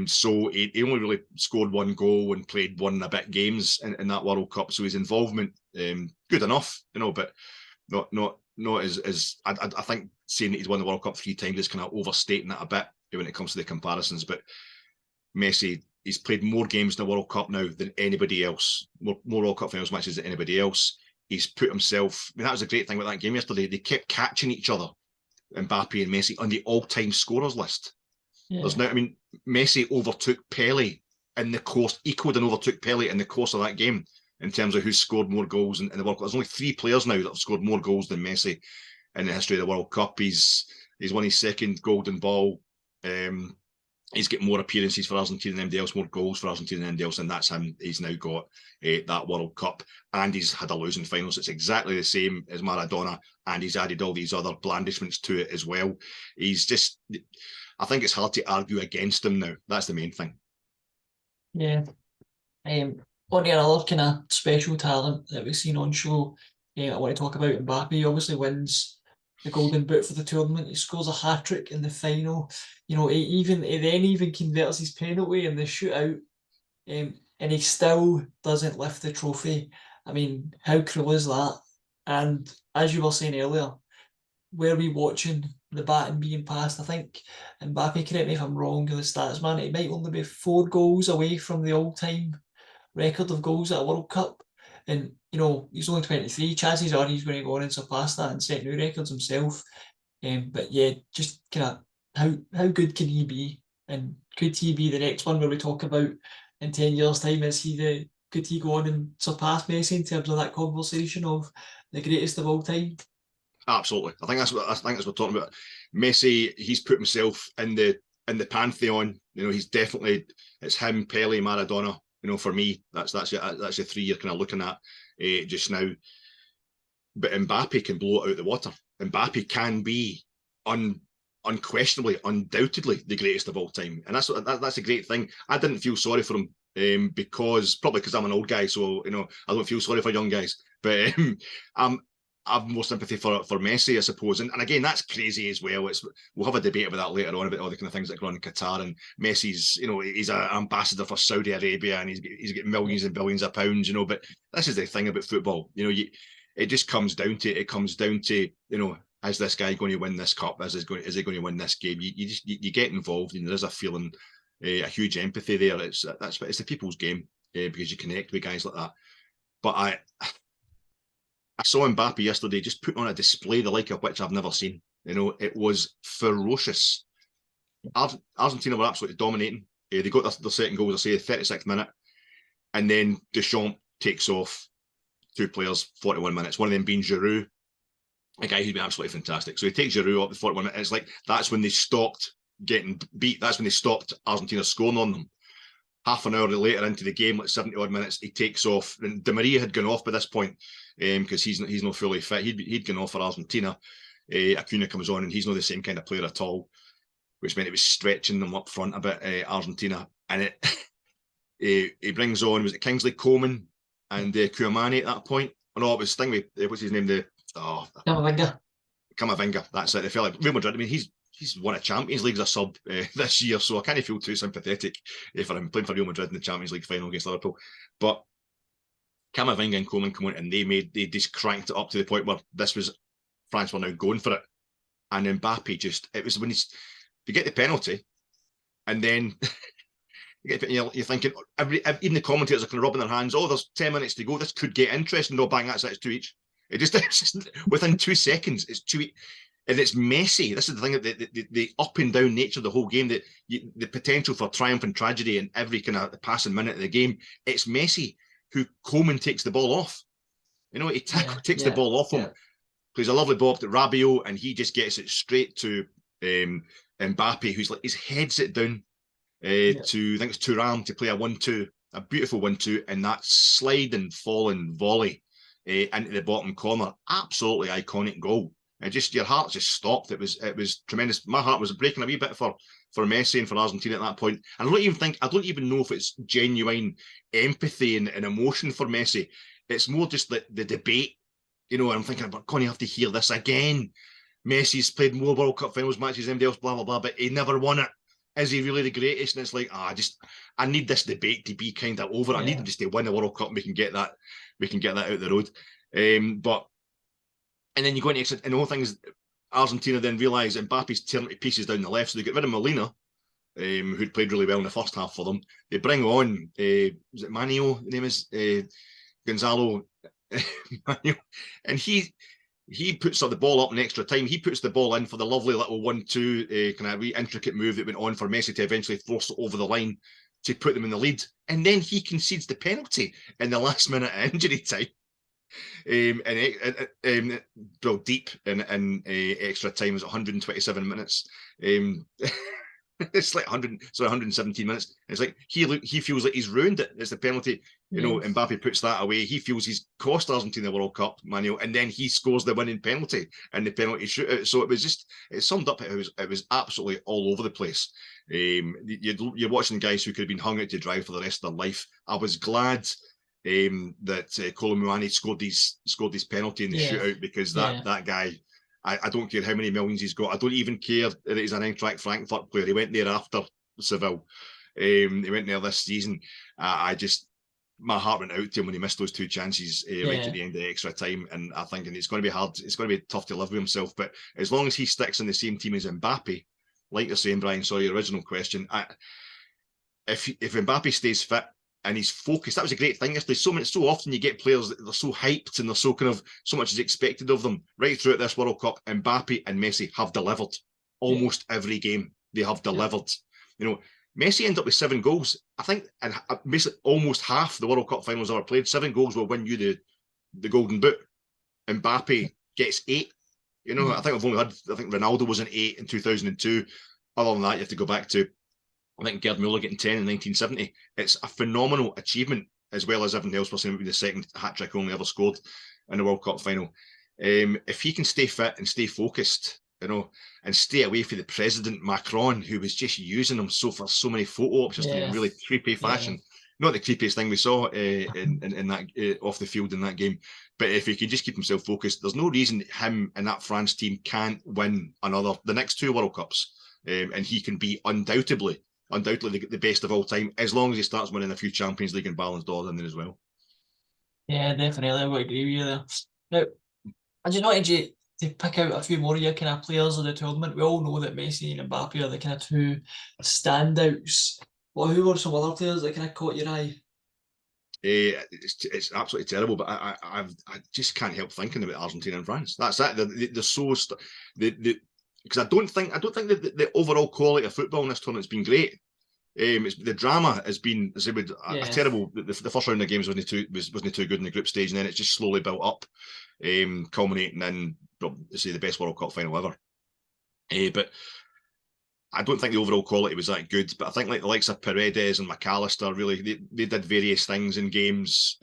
So he only really scored 1 goal and played 1 and a bit games in that World Cup. So his involvement, good enough, you know, but not as I think saying that he's won the World Cup 3 times is kind of overstating it a bit when it comes to the comparisons. But Messi, he's played more games in the World Cup now than anybody else, more World Cup finals matches than anybody else. He's put himself, I mean, that was a great thing about that game yesterday. They kept catching each other, Mbappe and Messi, on the all-time scorers list. Yeah. There's now, I mean, Messi overtook Pele in the course, equaled and overtook Pele in the course of that game in terms of who's scored more goals in the World Cup. There's only 3 players now that have scored more goals than Messi in the history of the World Cup. He's won his 2nd Golden Ball. He's got more appearances for Argentina than anybody else, more goals for Argentina than anybody else, and that's him. He's now got that World Cup, and he's had a losing final. So it's exactly the same as Maradona, and he's added all these other blandishments to it as well. He's just, I think it's hard to argue against him now. That's the main thing. Yeah. On to another kind of special talent that we've seen on show. I want to talk about Mbappe. He obviously wins the Golden Boot for the tournament. He scores a hat-trick in the final. You know, he then even converts his penalty in the shootout, and he still doesn't lift the trophy. I mean, how cruel is that? And as you were saying earlier, were we watching the baton being passed? I think Mbappe, correct me if I'm wrong, the stats man, it might only be 4 goals away from the all-time record of goals at a World Cup. And, you know, he's only 23. Chances are he's going to go on and surpass that and set new records himself. But yeah, just kind of how good can he be? And could he be the next one where we talk about in 10 years' time? Could he go on and surpass Messi in terms of that conversation of the greatest of all time? Absolutely. I think that's what we're talking about. Messi, he's put himself in the pantheon. You know, he's definitely, it's him, Pele, Maradona. You know, for me, that's the 3 you're kind of looking at just now. But Mbappe can blow it out the water. Mbappe can be unquestionably, undoubtedly the greatest of all time, and that's a great thing. I didn't feel sorry for him because I'm an old guy, so you know I don't feel sorry for young guys. But I've more sympathy for Messi, I suppose. And again, that's crazy as well. We'll have a debate about that later on, about all the kind of things that go on in Qatar. And Messi's, you know, he's an ambassador for Saudi Arabia, and he's got millions and billions of pounds, you know. But this is the thing about football, you know, it just comes down to, you know, is this guy going to win this cup? Is he going to win this game? You get involved, and there is a feeling, a huge empathy there. It's the people's game because you connect with guys like that. But I saw Mbappe yesterday just put on a display the like of which I've never seen. You know, it was ferocious. Argentina were absolutely dominating. They got their 2nd goal, as I say, the 36th minute. And then Deschamps takes off 2 players, 41 minutes. One of them being Giroud, a guy who's been absolutely fantastic. So he takes Giroud off the 41 minutes. It's like that's when they stopped getting beat. That's when they stopped Argentina scoring on them. Half an hour later into the game, like 70-odd minutes, he takes off. And Di Maria had gone off by this point because he's not fully fit. He'd gone off for Argentina. Acuna comes on, and he's not the same kind of player at all, which meant it was stretching them up front a bit, Argentina. And he brings on, was it Kingsley Coman and Kouamani at that point? Oh, no, it was Stingray. What's his name? Camavinga. That's it. They felt like Real Madrid. I mean, he's won a Champions League as a sub this year, so I can't feel too sympathetic for him playing for Real Madrid in the Champions League final against Liverpool. But Camavinga and Coleman come on, and they just cranked it up to the point where this was France were now going for it, and Mbappe it was when you get the penalty, and then you're thinking even the commentators are kind of rubbing their hands. Oh, there's 10 minutes to go. This could get interesting. No, bang, it's 2 each. It's just within 2 seconds, it's 2 each. And it's messy. This is the thing, the up and down nature of the whole game, the potential for triumph and tragedy in every kind of passing minute of the game. It's messy. Coleman takes the ball off. He takes the ball off him. Plays a lovely ball to Rabiot, and he just gets it straight to Mbappe, who's like, his heads it down to, I think it's Thuram, to play a 1-2, a beautiful 1-2, and that sliding, falling volley into the bottom corner. Absolutely iconic goal. And just your heart just stopped. It was tremendous. My heart was breaking a wee bit for Messi and for Argentina at that point. And I don't even know if it's genuine empathy and emotion for Messi. It's more just the debate. I'm thinking about, can you have to hear this again? Messi's played more World Cup finals matches than anybody else, blah, blah, blah, but he never won it. Is he really the greatest? And it's like, I need this debate to be kind of over. I need him just to win the World Cup, and we can get that out the road. And then you go into extra, and all things, Argentina then realise Mbappe's tearing to pieces down the left, so they get rid of Molina, who'd played really well in the first half for them. They bring on, was it Manio? The name is Gonzalo Manio, and he puts the ball up in extra time. He puts the ball in for the lovely little 1-2 kind of wee intricate move that went on for Messi to eventually force it over the line to put them in the lead. And then he concedes the penalty in the last minute of injury time. Deep in extra time. It was 127 minutes. It's like 117 minutes. It's like he feels like he's ruined it. It's the penalty. Mbappe puts that away. He feels he's cost Argentina the World Cup, Manuel, and then he scores the winning penalty in the penalty shootout. So it summed up. It was absolutely all over the place. You're watching guys who could have been hung out to dry for the rest of their life. I was glad that Kolo Muani scored this penalty in the shootout, because that guy, I don't care how many millions he's got. I don't even care that he's an Eintracht Frankfurt player. He went there after Seville. He went there this season. My heart went out to him when he missed those 2 chances right at the end of the extra time. And I'm thinking it's going to be hard. It's going to be tough to live with himself. But as long as he sticks in the same team as Mbappe, like you're saying, Brian, sorry, your original question, if Mbappe stays fit and he's focused, that was a great thing yesterday. So often you get players that they're so hyped and they're so kind of, so much is expected of them. Right throughout this World Cup, Mbappe and Messi have delivered. Almost every game they have delivered. Messi ended up with 7 goals, I think, and basically almost half the World Cup finals ever played. 7 goals will win you the Golden Boot. Mbappe gets 8. I think Ronaldo was an 8 in 2002. Other than that, you have to go back to, I think, Gerd Muller getting 10 in 1970. It's a phenomenal achievement, as well as everything else. We're saying it would be the second hat-trick only ever scored in the World Cup final. If he can stay fit and stay focused, and stay away from the President Macron, who was just using him for so many photo ops, just in a really creepy fashion. Not the creepiest thing we saw in that off the field in that game. But if he can just keep himself focused, there's no reason him and that France team can't win the next 2 World Cups. And he can be undoubtedly the best of all time, as long as he starts winning a few Champions League and Ballon d'Or in there as well. Yeah, definitely. I would agree with you there. Now, I just wanted you to pick out a few more of your kind of players of the tournament. We all know that Messi and Mbappe are the kind of 2 standouts. Well, who were some other players that kind of caught your eye? It's absolutely terrible, but I just can't help thinking about Argentina and France. That's that. They're so because I don't think that the overall quality of football in this tournament has been great. The drama has been, as I would, terrible. The first round of games wasn't too good in the group stage, and then it's just slowly built up, culminating in, say, the best World Cup final ever. But I don't think the overall quality was that good, but I think like the likes of Paredes and McAllister, really, they did various things in games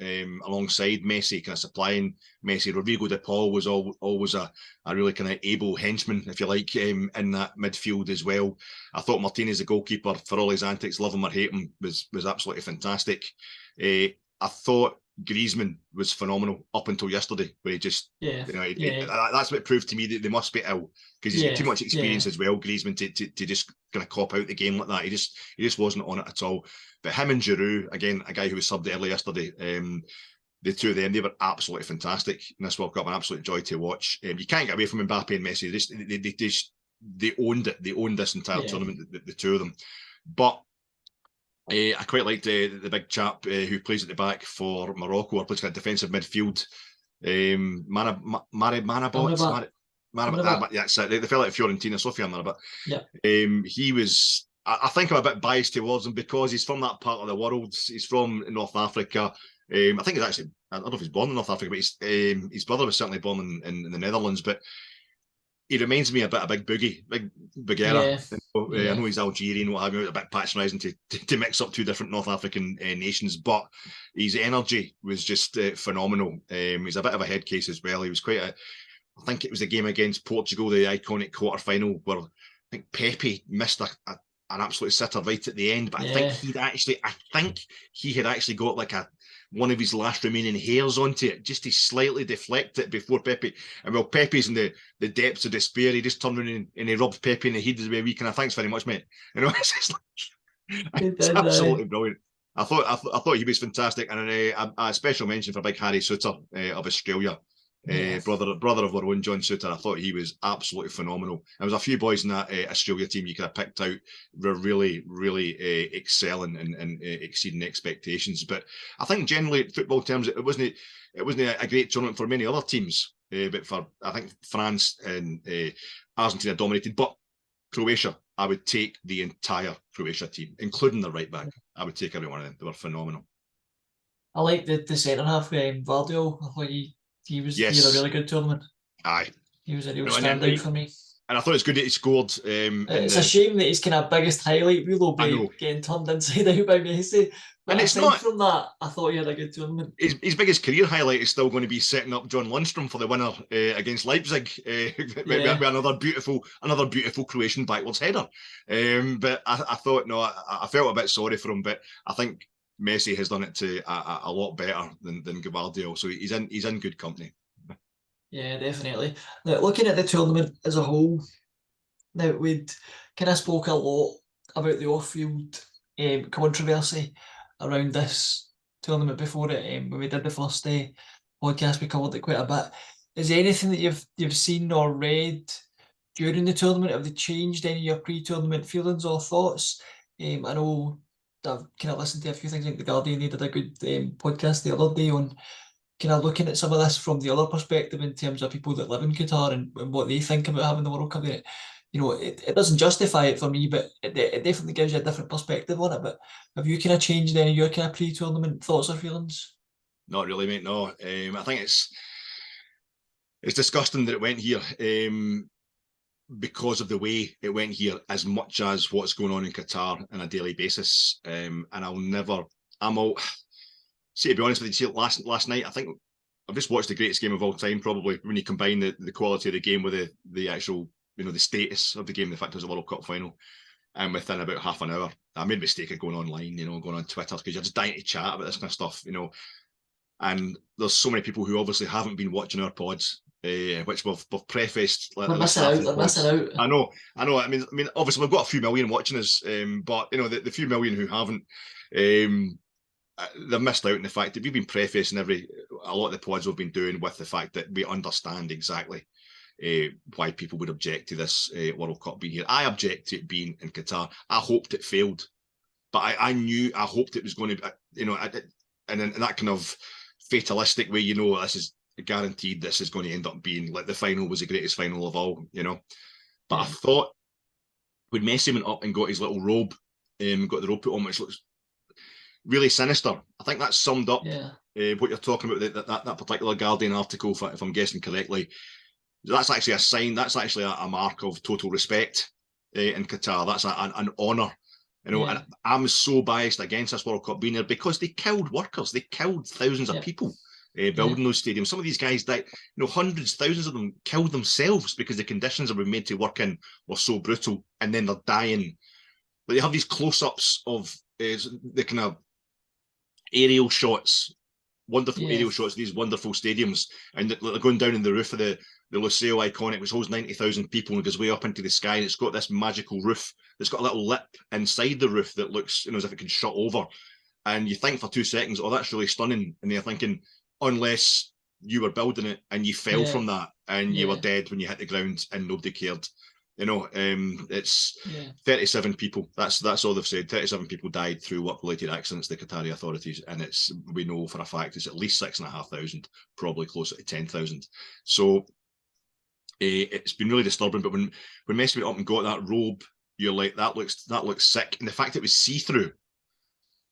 alongside Messi, kind of supplying Messi. Rodrigo de Paul was always a really kind of able henchman, if you like, in that midfield as well. I thought Martinez, the goalkeeper, for all his antics, love him or hate him, was absolutely fantastic. I thought Griezmann was phenomenal up until yesterday, where he just, that's what proved to me that they must be ill, because he's got too much experience as well, Griezmann, to just kind of cop out the game like that. He just wasn't on it at all. But him and Giroud, again, a guy who was subbed early yesterday, the two of them, they were absolutely fantastic in this World Cup, an absolute joy to watch. You can't get away from Mbappe and Messi. They owned it. They owned this entire tournament, the two of them. But I quite liked the big chap who plays at the back for Morocco, or plays kind of defensive midfield. Marabat. That's it. The fella at Fiorentina, Sofia Marabat. Yeah. He was. I think I'm a bit biased towards him because he's from that part of the world. He's from North Africa. I think he's actually. I don't know if he's born in North Africa, but his brother was certainly born in the Netherlands. But he reminds me a bit of Big Boogie, Big Bugera. I know he's Algerian, what have you, a bit patronising to mix up two different North African nations, but his energy was just phenomenal. He's a bit of a head case as well. He was I think it was the game against Portugal, the iconic quarter-final, where I think Pepe missed an absolute sitter right at the end, but I think he had actually got like one of his last remaining hairs onto it, just to slightly deflect it before Pepe. And while Pepe's in the depths of despair, he just turned around and he rubbed Pepe in the head as a week. And thanks very much, mate. You know, it's just it's absolutely brilliant. I thought he was fantastic, and a special mention for Big Harry Suter of Australia. Brother of our own John Suter. I thought he was absolutely phenomenal. There was a few boys in that Australia team you could have picked out were really, really excelling and exceeding expectations. But I think generally, football terms, it wasn't a great tournament for many other teams. But I think France and Argentina dominated. But Croatia, I would take the entire Croatia team, including the right back. I would take every one of them. They were phenomenal. I like the centre half, Vardio. I thought he was a really good tournament. Aye. He was a real standout for me. And I thought it's good that he scored. It's a shame that his kind of biggest highlight reel will be getting turned inside out by Messi. But and it's not from that. I thought he had a good tournament. His biggest career highlight is still going to be setting up John Lundstrom for the winner against Leipzig with another beautiful Croatian backwards header. But I thought I felt a bit sorry for him, but I think Messi has done it to a lot better than Gvardiol, so he's in good company. Yeah, definitely. Now, looking at the tournament as a whole, now we'd kind of spoke a lot about the off-field controversy around this tournament before it. When we did the first podcast, we covered it quite a bit. Is there anything that you've seen or read during the tournament? Have they changed any of your pre-tournament feelings or thoughts? I know I've kind of listened to a few things. Like The Guardian, they did a good podcast the other day on kind of looking at some of this from the other perspective in terms of people that live in Qatar and what they think about having the World Cup there. You know, it doesn't justify it for me, but it definitely gives you a different perspective on it. But have you kind of changed any of your kind of pre-tournament thoughts or feelings? Not really, mate. No, I think it's disgusting that it went here because of the way it went here, as much as what's going on in Qatar on a daily basis. And to be honest with you, last night, I think I've just watched the greatest game of all time, probably, when you combine the quality of the game with the actual, the status of the game, the fact it was a World Cup final. And within about half an hour, I made a mistake of going online, going on Twitter, because you're just dying to chat about this kind of stuff, And there's so many people who obviously haven't been watching our pods, which we've prefaced. We're missing out. I know. I mean, obviously we've got a few million watching us, but the few million who haven't, they've missed out on the fact that we've been prefacing a lot of the pods we've been doing with the fact that we understand exactly why people would object to this World Cup being here. I object to it being in Qatar. I hoped it failed, but I hoped it was going to, and in that kind of fatalistic way, this is guaranteed. This is going to end up being like the final was the greatest final of all, But I thought when Messi went up and got his little robe, got the robe put on, which looks really sinister. I think that summed up what you're talking about, that particular Guardian article, if I'm guessing correctly. That's actually a sign, that's actually a mark of total respect in Qatar. That's an honour. And I'm so biased against this World Cup being there because they killed workers. They killed thousands of people building those stadiums. Some of these guys died, hundreds, thousands of them killed themselves because the conditions that were made to work in were so brutal, and then they're dying. But they have these close-ups of the kind of aerial shots, wonderful aerial shots of these wonderful stadiums, and they're going down in the roof of the Lusail Iconic, which holds 90,000 people and goes way up into the sky, and it's got this magical roof that's got a little lip inside the roof that looks as if it can shut over, and you think for 2 seconds, oh, that's really stunning, and you're thinking, unless you were building it and you fell Yeah. from that and you were Yeah. dead when you hit the ground and nobody cared. It's Yeah. 37 people. That's all they've said. 37 people died through work-related accidents, the Qatari authorities, and we know for a fact it's at least 6,500, probably closer to 10,000. So it's been really disturbing. But when Messi went up and got that robe, you're like, that looks sick. And the fact it was see-through,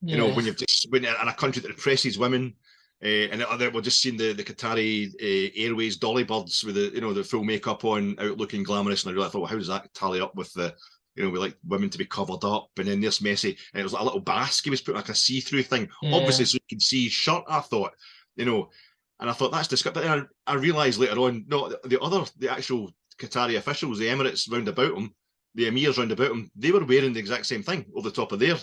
Yeah. when in a country that oppresses women, and we're just seeing the Qatari Airways dolly birds with the full makeup on, out looking glamorous, and I really thought, well, how does that tally up with we like women to be covered up, and then there's Messi, and it was like a little basque he was putting, like a see-through thing, obviously, so you can see his shirt. I thought, and I thought that's disgusting. But then I realised later on, no, the actual Qatari officials, the Emirates round about him, the emirs round about him, they were wearing the exact same thing over the top of their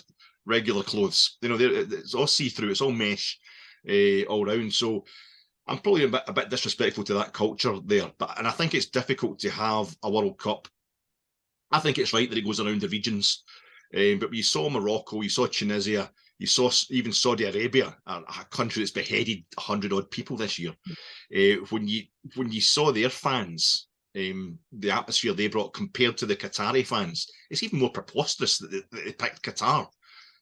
regular clothes. It's all see-through, it's all mesh all round. So I'm probably a bit disrespectful to that culture there. And I think it's difficult to have a World Cup. I think it's right that it goes around the regions. But you saw Morocco, you saw Tunisia, you saw even Saudi Arabia, a country that's beheaded 100 odd people this year. When you saw their fans, the atmosphere they brought compared to the Qatari fans, it's even more preposterous that they picked Qatar.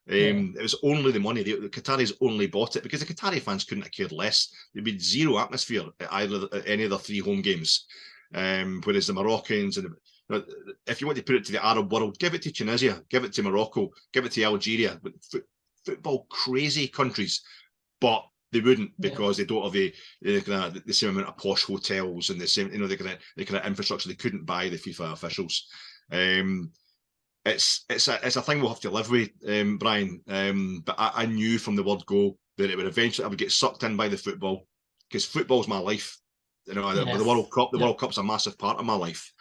It was only the money. The Qataris only bought it because the Qatari fans couldn't have cared less. There'd been zero atmosphere at any of the 3 home games. Whereas the Moroccans, and if you want to put it to the Arab world, give it to Tunisia, give it to Morocco, give it to Algeria, but football crazy countries, but they wouldn't, because they don't have the same amount of posh hotels and the same, the kind of infrastructure. They couldn't buy the FIFA officials. It's a thing we'll have to live with, Brian. But I knew from the word go that it would eventually, I would get sucked in by the football, because football's my life. The World Cup, the World Cup's a massive part of my life.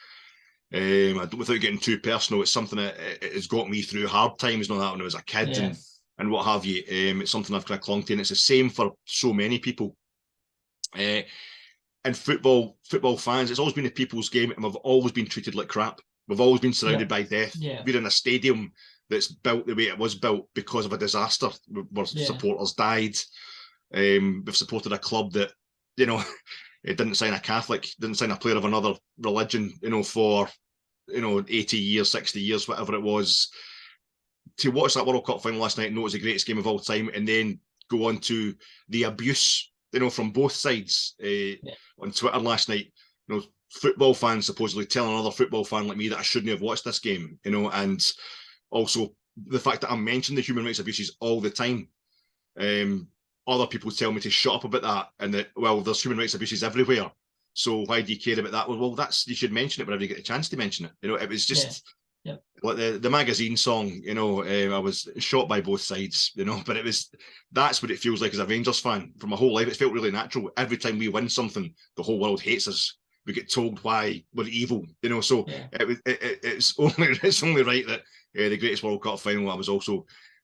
Without getting too personal, it's something that it has got me through hard times, that when I was a kid and what have you. It's something I've kind of clung to, and it's the same for so many people. And football fans, it's always been a people's game, and we've always been treated like crap. We've always been surrounded by death. We're in a stadium that's built the way it was built because of a disaster where supporters died. We've supported a club that, it didn't sign a Catholic, didn't sign a player of another religion, for 80 years, 60 years, whatever it was. To watch that World Cup final last night and know it was the greatest game of all time, and then go on to the abuse, from both sides on Twitter last night. Football fans supposedly telling another football fan like me that I shouldn't have watched this game, and also the fact that I mention the human rights abuses all the time. Other people tell me to shut up about that, and that, well, there's human rights abuses everywhere, so why do you care about that? Well, you should mention it whenever you get a chance to mention it. It was just like the magazine song. I was shot by both sides. But that's what it feels like as a Rangers fan. For my whole life, it felt really natural. Every time we win something, the whole world hates us. We get told why we're evil. So it's only right that the greatest World Cup final,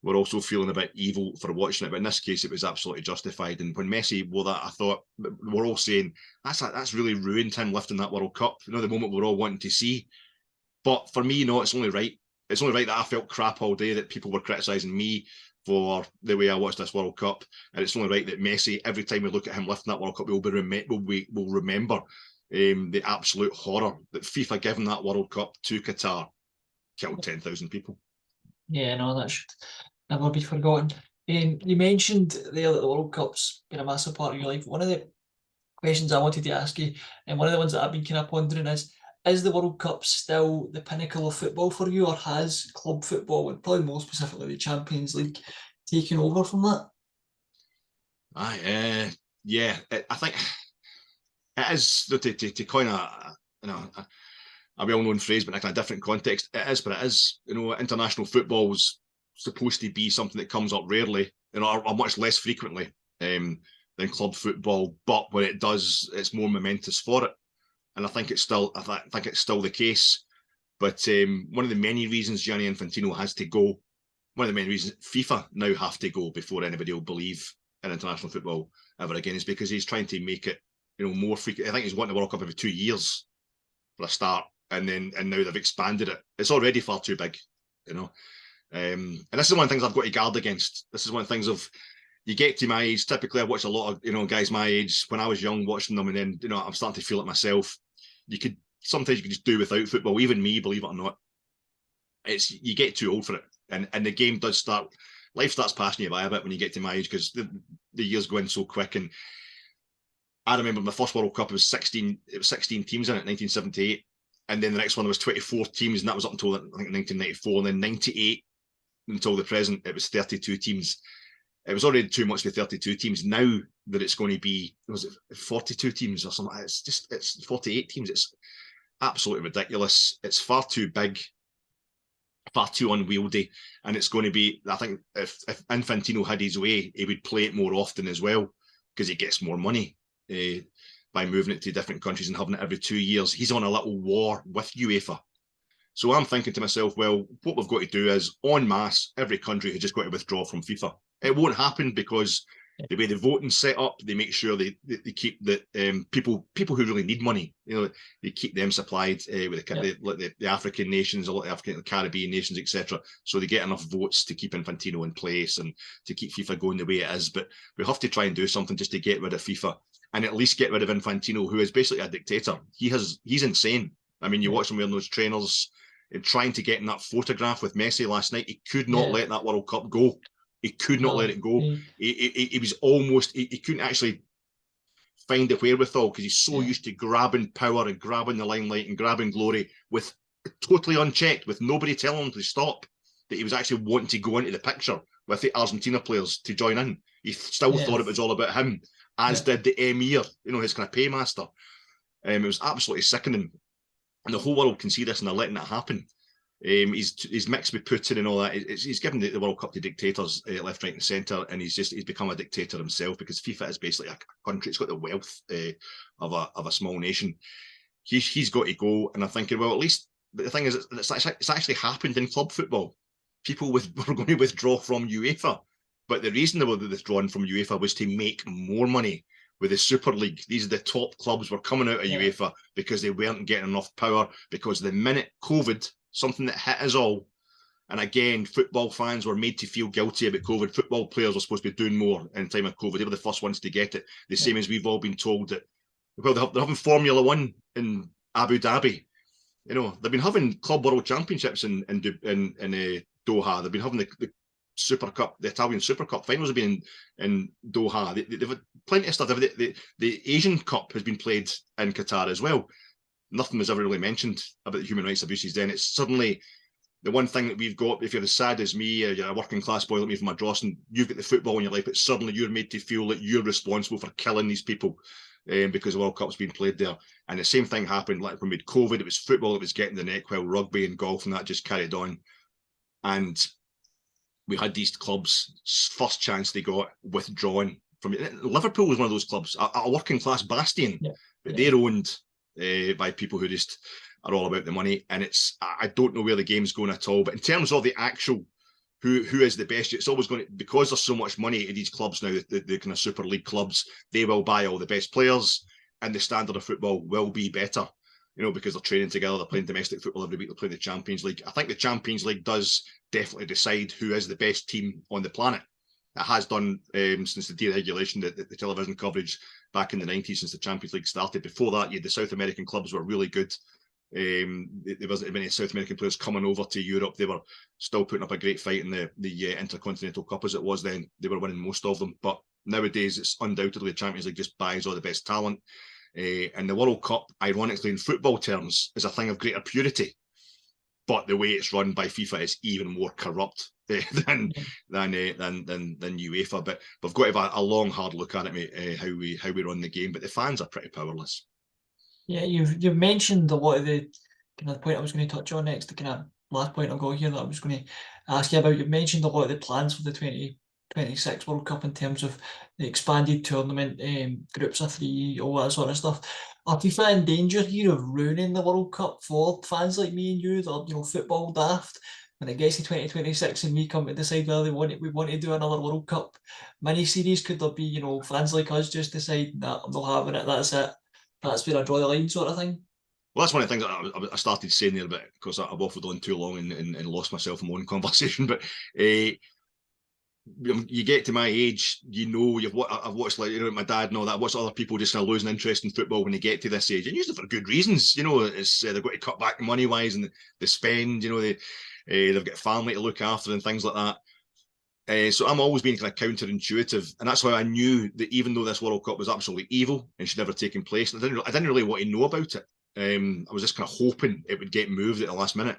we're also feeling a bit evil for watching it, but in this case, it was absolutely justified. And when Messi wore that, I thought, we're all saying that's really ruined him lifting that World Cup. The moment we're all wanting to see. But for me, no, it's only right. It's only right that I felt crap all day, that people were criticising me for the way I watched this World Cup, and it's only right that Messi, every time we look at him lifting that World Cup, we'll remember the absolute horror that FIFA giving that World Cup to Qatar killed 10,000 people. Yeah, no, that should never be forgotten. You mentioned there that the World Cup's been a massive part of your life. One of the questions I wanted to ask you, and one of the ones that I've been kind of pondering is the World Cup still the pinnacle of football for you, or has club football, and probably more specifically the Champions League, taken over from that? I think it is, to coin a well-known phrase, but in a kind of different context. It is, but it is. International football's supposed to be something that comes up rarely, or much less frequently than club football. But when it does, it's more momentous for it, and I think it's still the case. But one of the many reasons Gianni Infantino has to go, one of the many reasons FIFA now have to go before anybody will believe in international football ever again, is because he's trying to make it, more frequent. I think he's wanting the World Cup every 2 years for a start, and now they've expanded it. It's already far too big, and this is one of the things I've got to guard against. This is one of the things of, you get to my age, typically I watch a lot of, guys my age when I was young watching them, and then, I'm starting to feel it myself. Sometimes you could just do without football, even me, believe it or not. You get too old for it. And the game does start, life starts passing you by a bit when you get to my age, because the years go in so quick. And I remember my first World Cup, it was 16 teams in it, 1978. And then the next one was 24 teams, and that was up until, I think, 1994. And then 98 until the present, it was 32 teams. It was already too much with 32 teams. Now that it's going to be, was it 42 teams or something? It's 48 teams. It's absolutely ridiculous. It's far too big, far too unwieldy. And it's going to be, I think, if Infantino had his way, he would play it more often as well, because he gets more money by moving it to different countries and having it every 2 years. He's on a little war with UEFA. So I'm thinking to myself, well, what we've got to do is, en masse, every country has just got to withdraw from FIFA. It won't happen, because the way the voting's set up, they make sure they keep the people who really need money, they keep them supplied with the African nations, a lot of African, Caribbean nations, etc. So they get enough votes to keep Infantino in place and to keep FIFA going the way it is. But we have to try and do something just to get rid of FIFA, and at least get rid of Infantino, who is basically a dictator. He's insane. I mean, you watch him wearing those trainers and trying to get in that photograph with Messi last night. He could not let that World Cup go. He could not let it go. He was almost, he couldn't actually find the wherewithal, because he's so used to grabbing power and grabbing the limelight and grabbing glory with totally unchecked, with nobody telling him to stop, that he was actually wanting to go into the picture with the Argentina players to join in. He still thought it was all about him, as did the Emir, his kind of paymaster. It was absolutely sickening. And the whole world can see this, and they're letting it happen. He's mixed with Putin and all that. He's given the World Cup to dictators left, right, and centre, and he's become a dictator himself, because FIFA is basically a country. It's got the wealth of a small nation. He's got to go, and I'm thinking, well, at least the thing is, it's actually happened in club football. People were going to withdraw from UEFA, but the reason they were withdrawn from UEFA was to make more money. With the Super League, these are the top clubs were coming out of UEFA because they weren't getting enough power, because the minute COVID, something that hit us all, and again, football fans were made to feel guilty about COVID. Football players were supposed to be doing more in time of COVID. They were the first ones to get it, the same as we've all been told that, well, they're having Formula One in Abu Dhabi. They've been having Club World Championships in Doha. They've been having the Super Cup, the Italian Super Cup finals have been in Doha. They've had plenty of stuff. The Asian Cup has been played in Qatar as well. Nothing was ever really mentioned about the human rights abuses then. It's suddenly the one thing that we've got. If you're as sad as me, or you're a working class boy like me from Ardrossan, you've got the football in your life, but suddenly you're made to feel that you're responsible for killing these people because the World Cup's been played there. And the same thing happened like when we had COVID. It was football that was getting the neck, while rugby and golf and that just carried on. And we had these clubs, first chance they got, withdrawn from it. Liverpool was one of those clubs, a working class bastion, but they're owned by people who just are all about the money. And I don't know where the game's going at all. But in terms of the actual who is the best, it's always going to, because there's so much money in these clubs now, the kind of Super League clubs, they will buy all the best players, and the standard of football will be better. Because they're training together, they're playing domestic football every week, they're playing the Champions League. I think the Champions League does definitely decide who is the best team on the planet. It has done since the deregulation, the television coverage back in the 90s, since the Champions League started. Before that, the South American clubs were really good. There wasn't many South American players coming over to Europe. They were still putting up a great fight in the Intercontinental Cup as it was then. They were winning most of them. But nowadays, it's undoubtedly the Champions League just buys all the best talent. And the World Cup, ironically, in football terms, is a thing of greater purity. But the way it's run by FIFA is even more corrupt than UEFA. But we've got to have a long, hard look at it, mate, how we run the game. But the fans are pretty powerless. Yeah, you've mentioned a lot of the kind of the point I was going to touch on next. The kind of last point I'll go here that I was going to ask you about. You've mentioned a lot of the plans for the 2026 World Cup in terms of the expanded tournament, groups of 3, all that sort of stuff. Are FIFA in danger here of ruining the World Cup for fans like me and you, that football daft, when it gets to 2026 and we come to decide whether we want to do another World Cup mini series? Could there be fans like us just decide, nah, I'm not having it, that's it, that's where I draw the line, sort of thing? Well, that's one of the things that I started saying there, but because I've waffled on too long and lost myself in my own conversation. But you get to my age, I've watched, like, my dad and all that. I've watched other people just kind of losing interest in football when they get to this age, and usually for good reasons. It's they've got to cut back money wise, and they spend. They've got family to look after and things like that. So I'm always being kind of counterintuitive, and that's why I knew that even though this World Cup was absolutely evil and should never taken place, I didn't really want to know about it. I was just kind of hoping it would get moved at the last minute.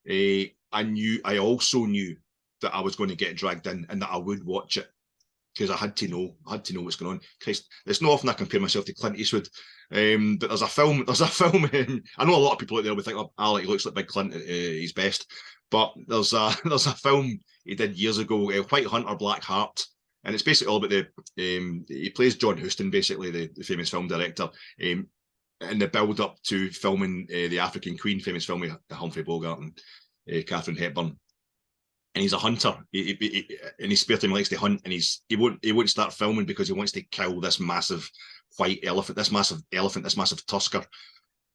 I also knew that I was going to get dragged in and that I would watch it, because I had to know what's going on. Christ, it's not often I compare myself to Clint Eastwood, but there's a film. I know a lot of people out there would think, oh, Alec looks like Big Clint at his best, but there's a film he did years ago, White Hunter, Black Heart, and it's basically all about he plays John Huston, basically the famous film director, in the build up to filming the African Queen, famous film with Humphrey Bogart and Katharine Hepburn. And he's a hunter. In his spare time, he likes to hunt, and he won't start filming because he wants to kill this massive white elephant, this massive tusker.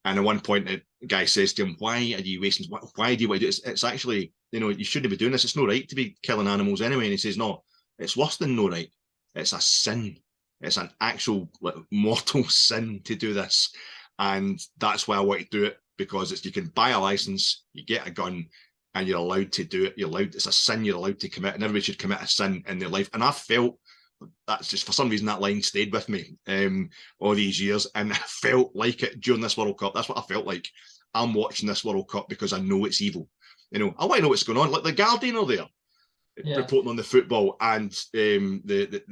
And at one point, the guy says to him, "Why are you wasting? Why do you want to do it? It's actually, you shouldn't be doing this. It's no right to be killing animals anyway." And he says, "No, it's worse than no right. It's a sin. It's an actual mortal sin to do this." And that's why I want to do it, because you can buy a license, you get a gun, and you're allowed to do it. It's a sin you're allowed to commit, and everybody should commit a sin in their life. And I felt that's just, for some reason, that line stayed with me all these years, and I felt like it during this World Cup. That's what I felt like. I'm watching this World Cup because I know it's evil. I want to know what's going on. Like the Guardian are there, reporting on the football and the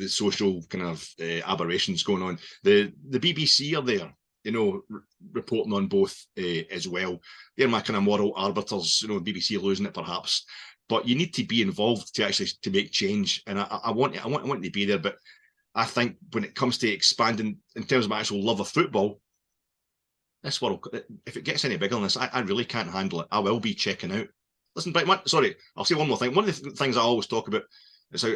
social kind of aberrations going on. The BBC are there, reporting on both as well. They're my kind of moral arbiters. BBC are losing it perhaps, but you need to be involved to make change. And I want to be there. But I think when it comes to expanding in terms of my actual love of football, this World Cup, if it gets any bigger than this, I really can't handle it. I will be checking out. Listen, sorry, I'll say one more thing. One of the things I always talk about is how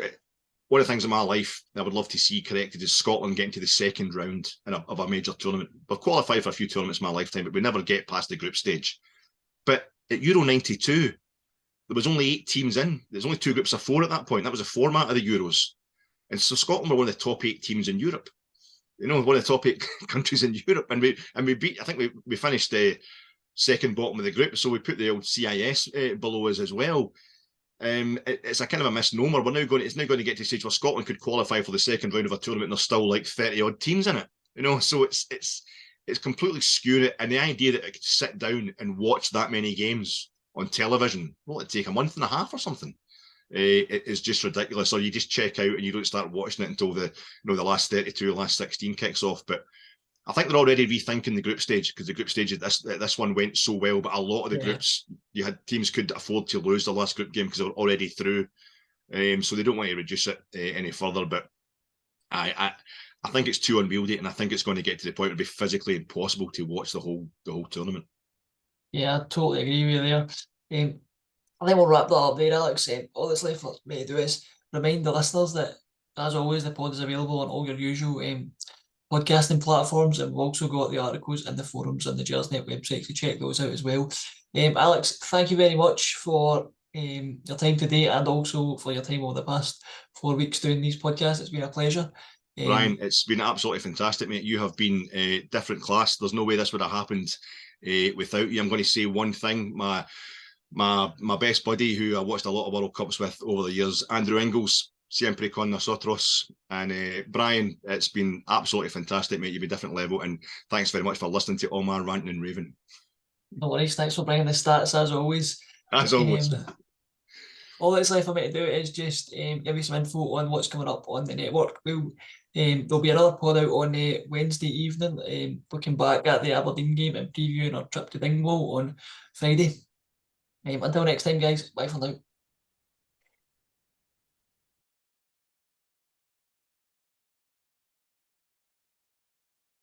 one of the things in my life that I would love to see corrected is Scotland getting to the second round of a major tournament. We've qualified for a few tournaments in my lifetime, but we never get past the group stage. But at Euro 92, there was only 8 teams in. There's only 2 groups of 4 at that point. That was the format of the Euros. And so Scotland were one of the top 8 teams in Europe. One of the top 8 countries in Europe. And we beat, I think we finished second bottom of the group, so we put the old CIS below us as well. It's a kind of a misnomer. It's now going to get to a stage where Scotland could qualify for the second round of a tournament, and there's still like 30 odd teams in it. So it's completely skewed it. And the idea that I could sit down and watch that many games on television, it'd take a month and a half or something. It is just ridiculous. Or you just check out and you don't start watching it until the last 32, last 16 kicks off. But I think they're already rethinking the group stage, because the group stage of this one went so well, but a lot of the groups, you had teams could afford to lose the last group game because they were already through. So they don't want to reduce it any further. But I think it's too unwieldy, and I think it's going to get to the point where it'll be physically impossible to watch the whole tournament. Yeah, I totally agree with you there. I think we'll wrap that up there, Alex. All that's left for me to do is remind the listeners that, as always, the pod is available on all your usual podcasting platforms, and we've also got the articles in the forums and the Gersnet website, so check those out as well. Alex, thank you very much for your time today, and also for your time over the past 4 weeks doing these podcasts. It's been a pleasure. Brian, it's been absolutely fantastic, mate. You have been a different class. There's no way this would have happened without you. I'm going to say one thing. My best buddy, who I watched a lot of World Cups with over the years, Andrew Ingles, siempre con nosotros. And Brian, it's been absolutely fantastic, mate. You've been a different level, and thanks very much for listening to all my ranting and raving. No worries. Thanks for bringing the stats, as always. As always. All that's left for me to do is just give you some info on what's coming up on the network. There'll be another pod out on Wednesday evening, looking back at the Aberdeen game and previewing our trip to Dingwall on Friday. Until next time, guys, bye for now.